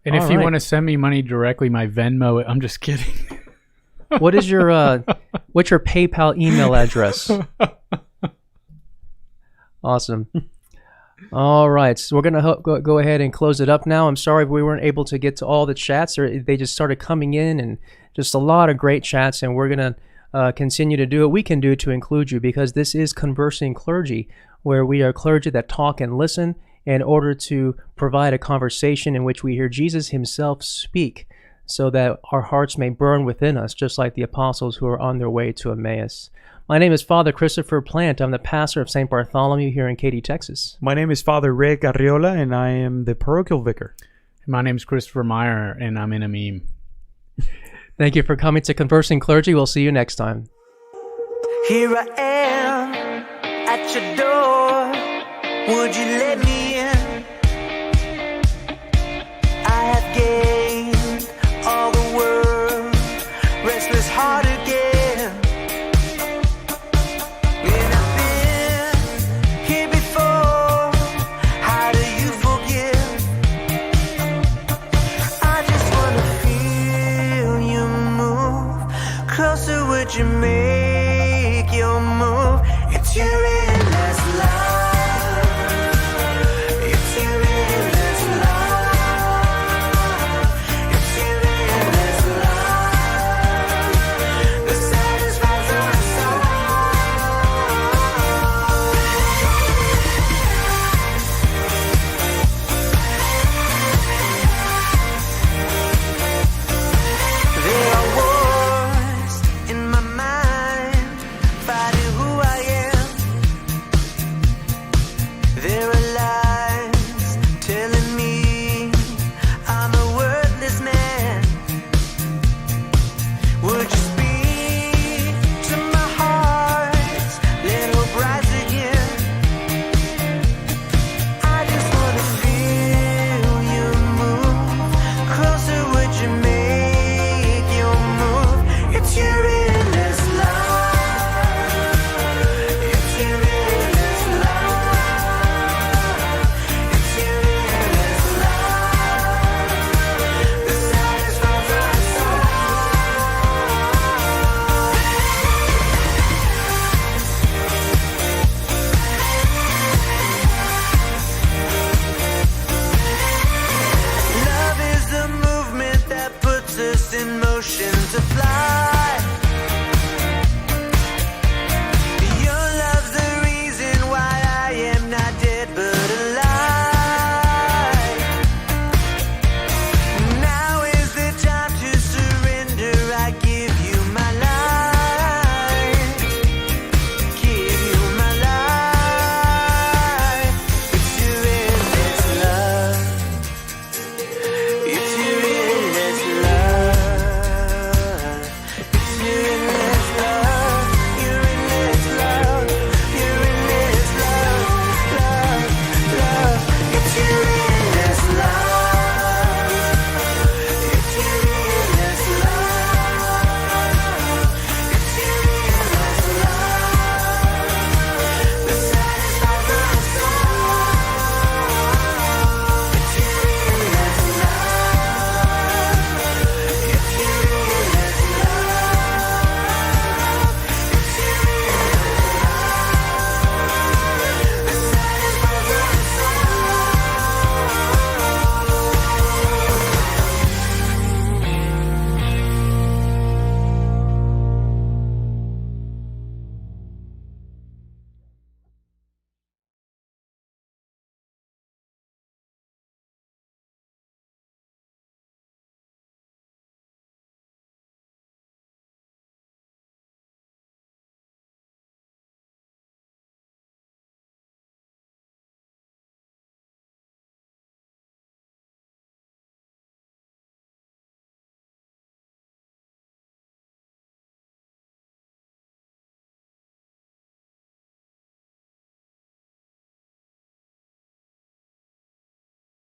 And if you want to send me money directly, my Venmo, I'm just kidding. What's your PayPal email address? Awesome. All right, so we're going to go ahead and close it up now. I'm sorry if we weren't able to get to all the chats. They just started coming in, and just a lot of great chats, and we're going to continue to do what we can do to include you, because this is Conversing Clergy, where we are clergy that talk and listen in order to provide a conversation in which we hear Jesus himself speak, so that our hearts may burn within us, just like the apostles who are on their way to Emmaus. My name is Father Christopher Plant. I'm the pastor of St. Bartholomew here in Katy, Texas. My name is Father Rick Arriola, and I am the parochial vicar. My name is Christopher Meyer, and I'm in a meme. Thank you for coming to Conversing Clergy. We'll see you next time. Here I am at your door. Would you let me in? I have gained all the world, restless heart again. And I've been here before. How do you forgive? I just wanna feel you move closer. Would you make your move? It's you.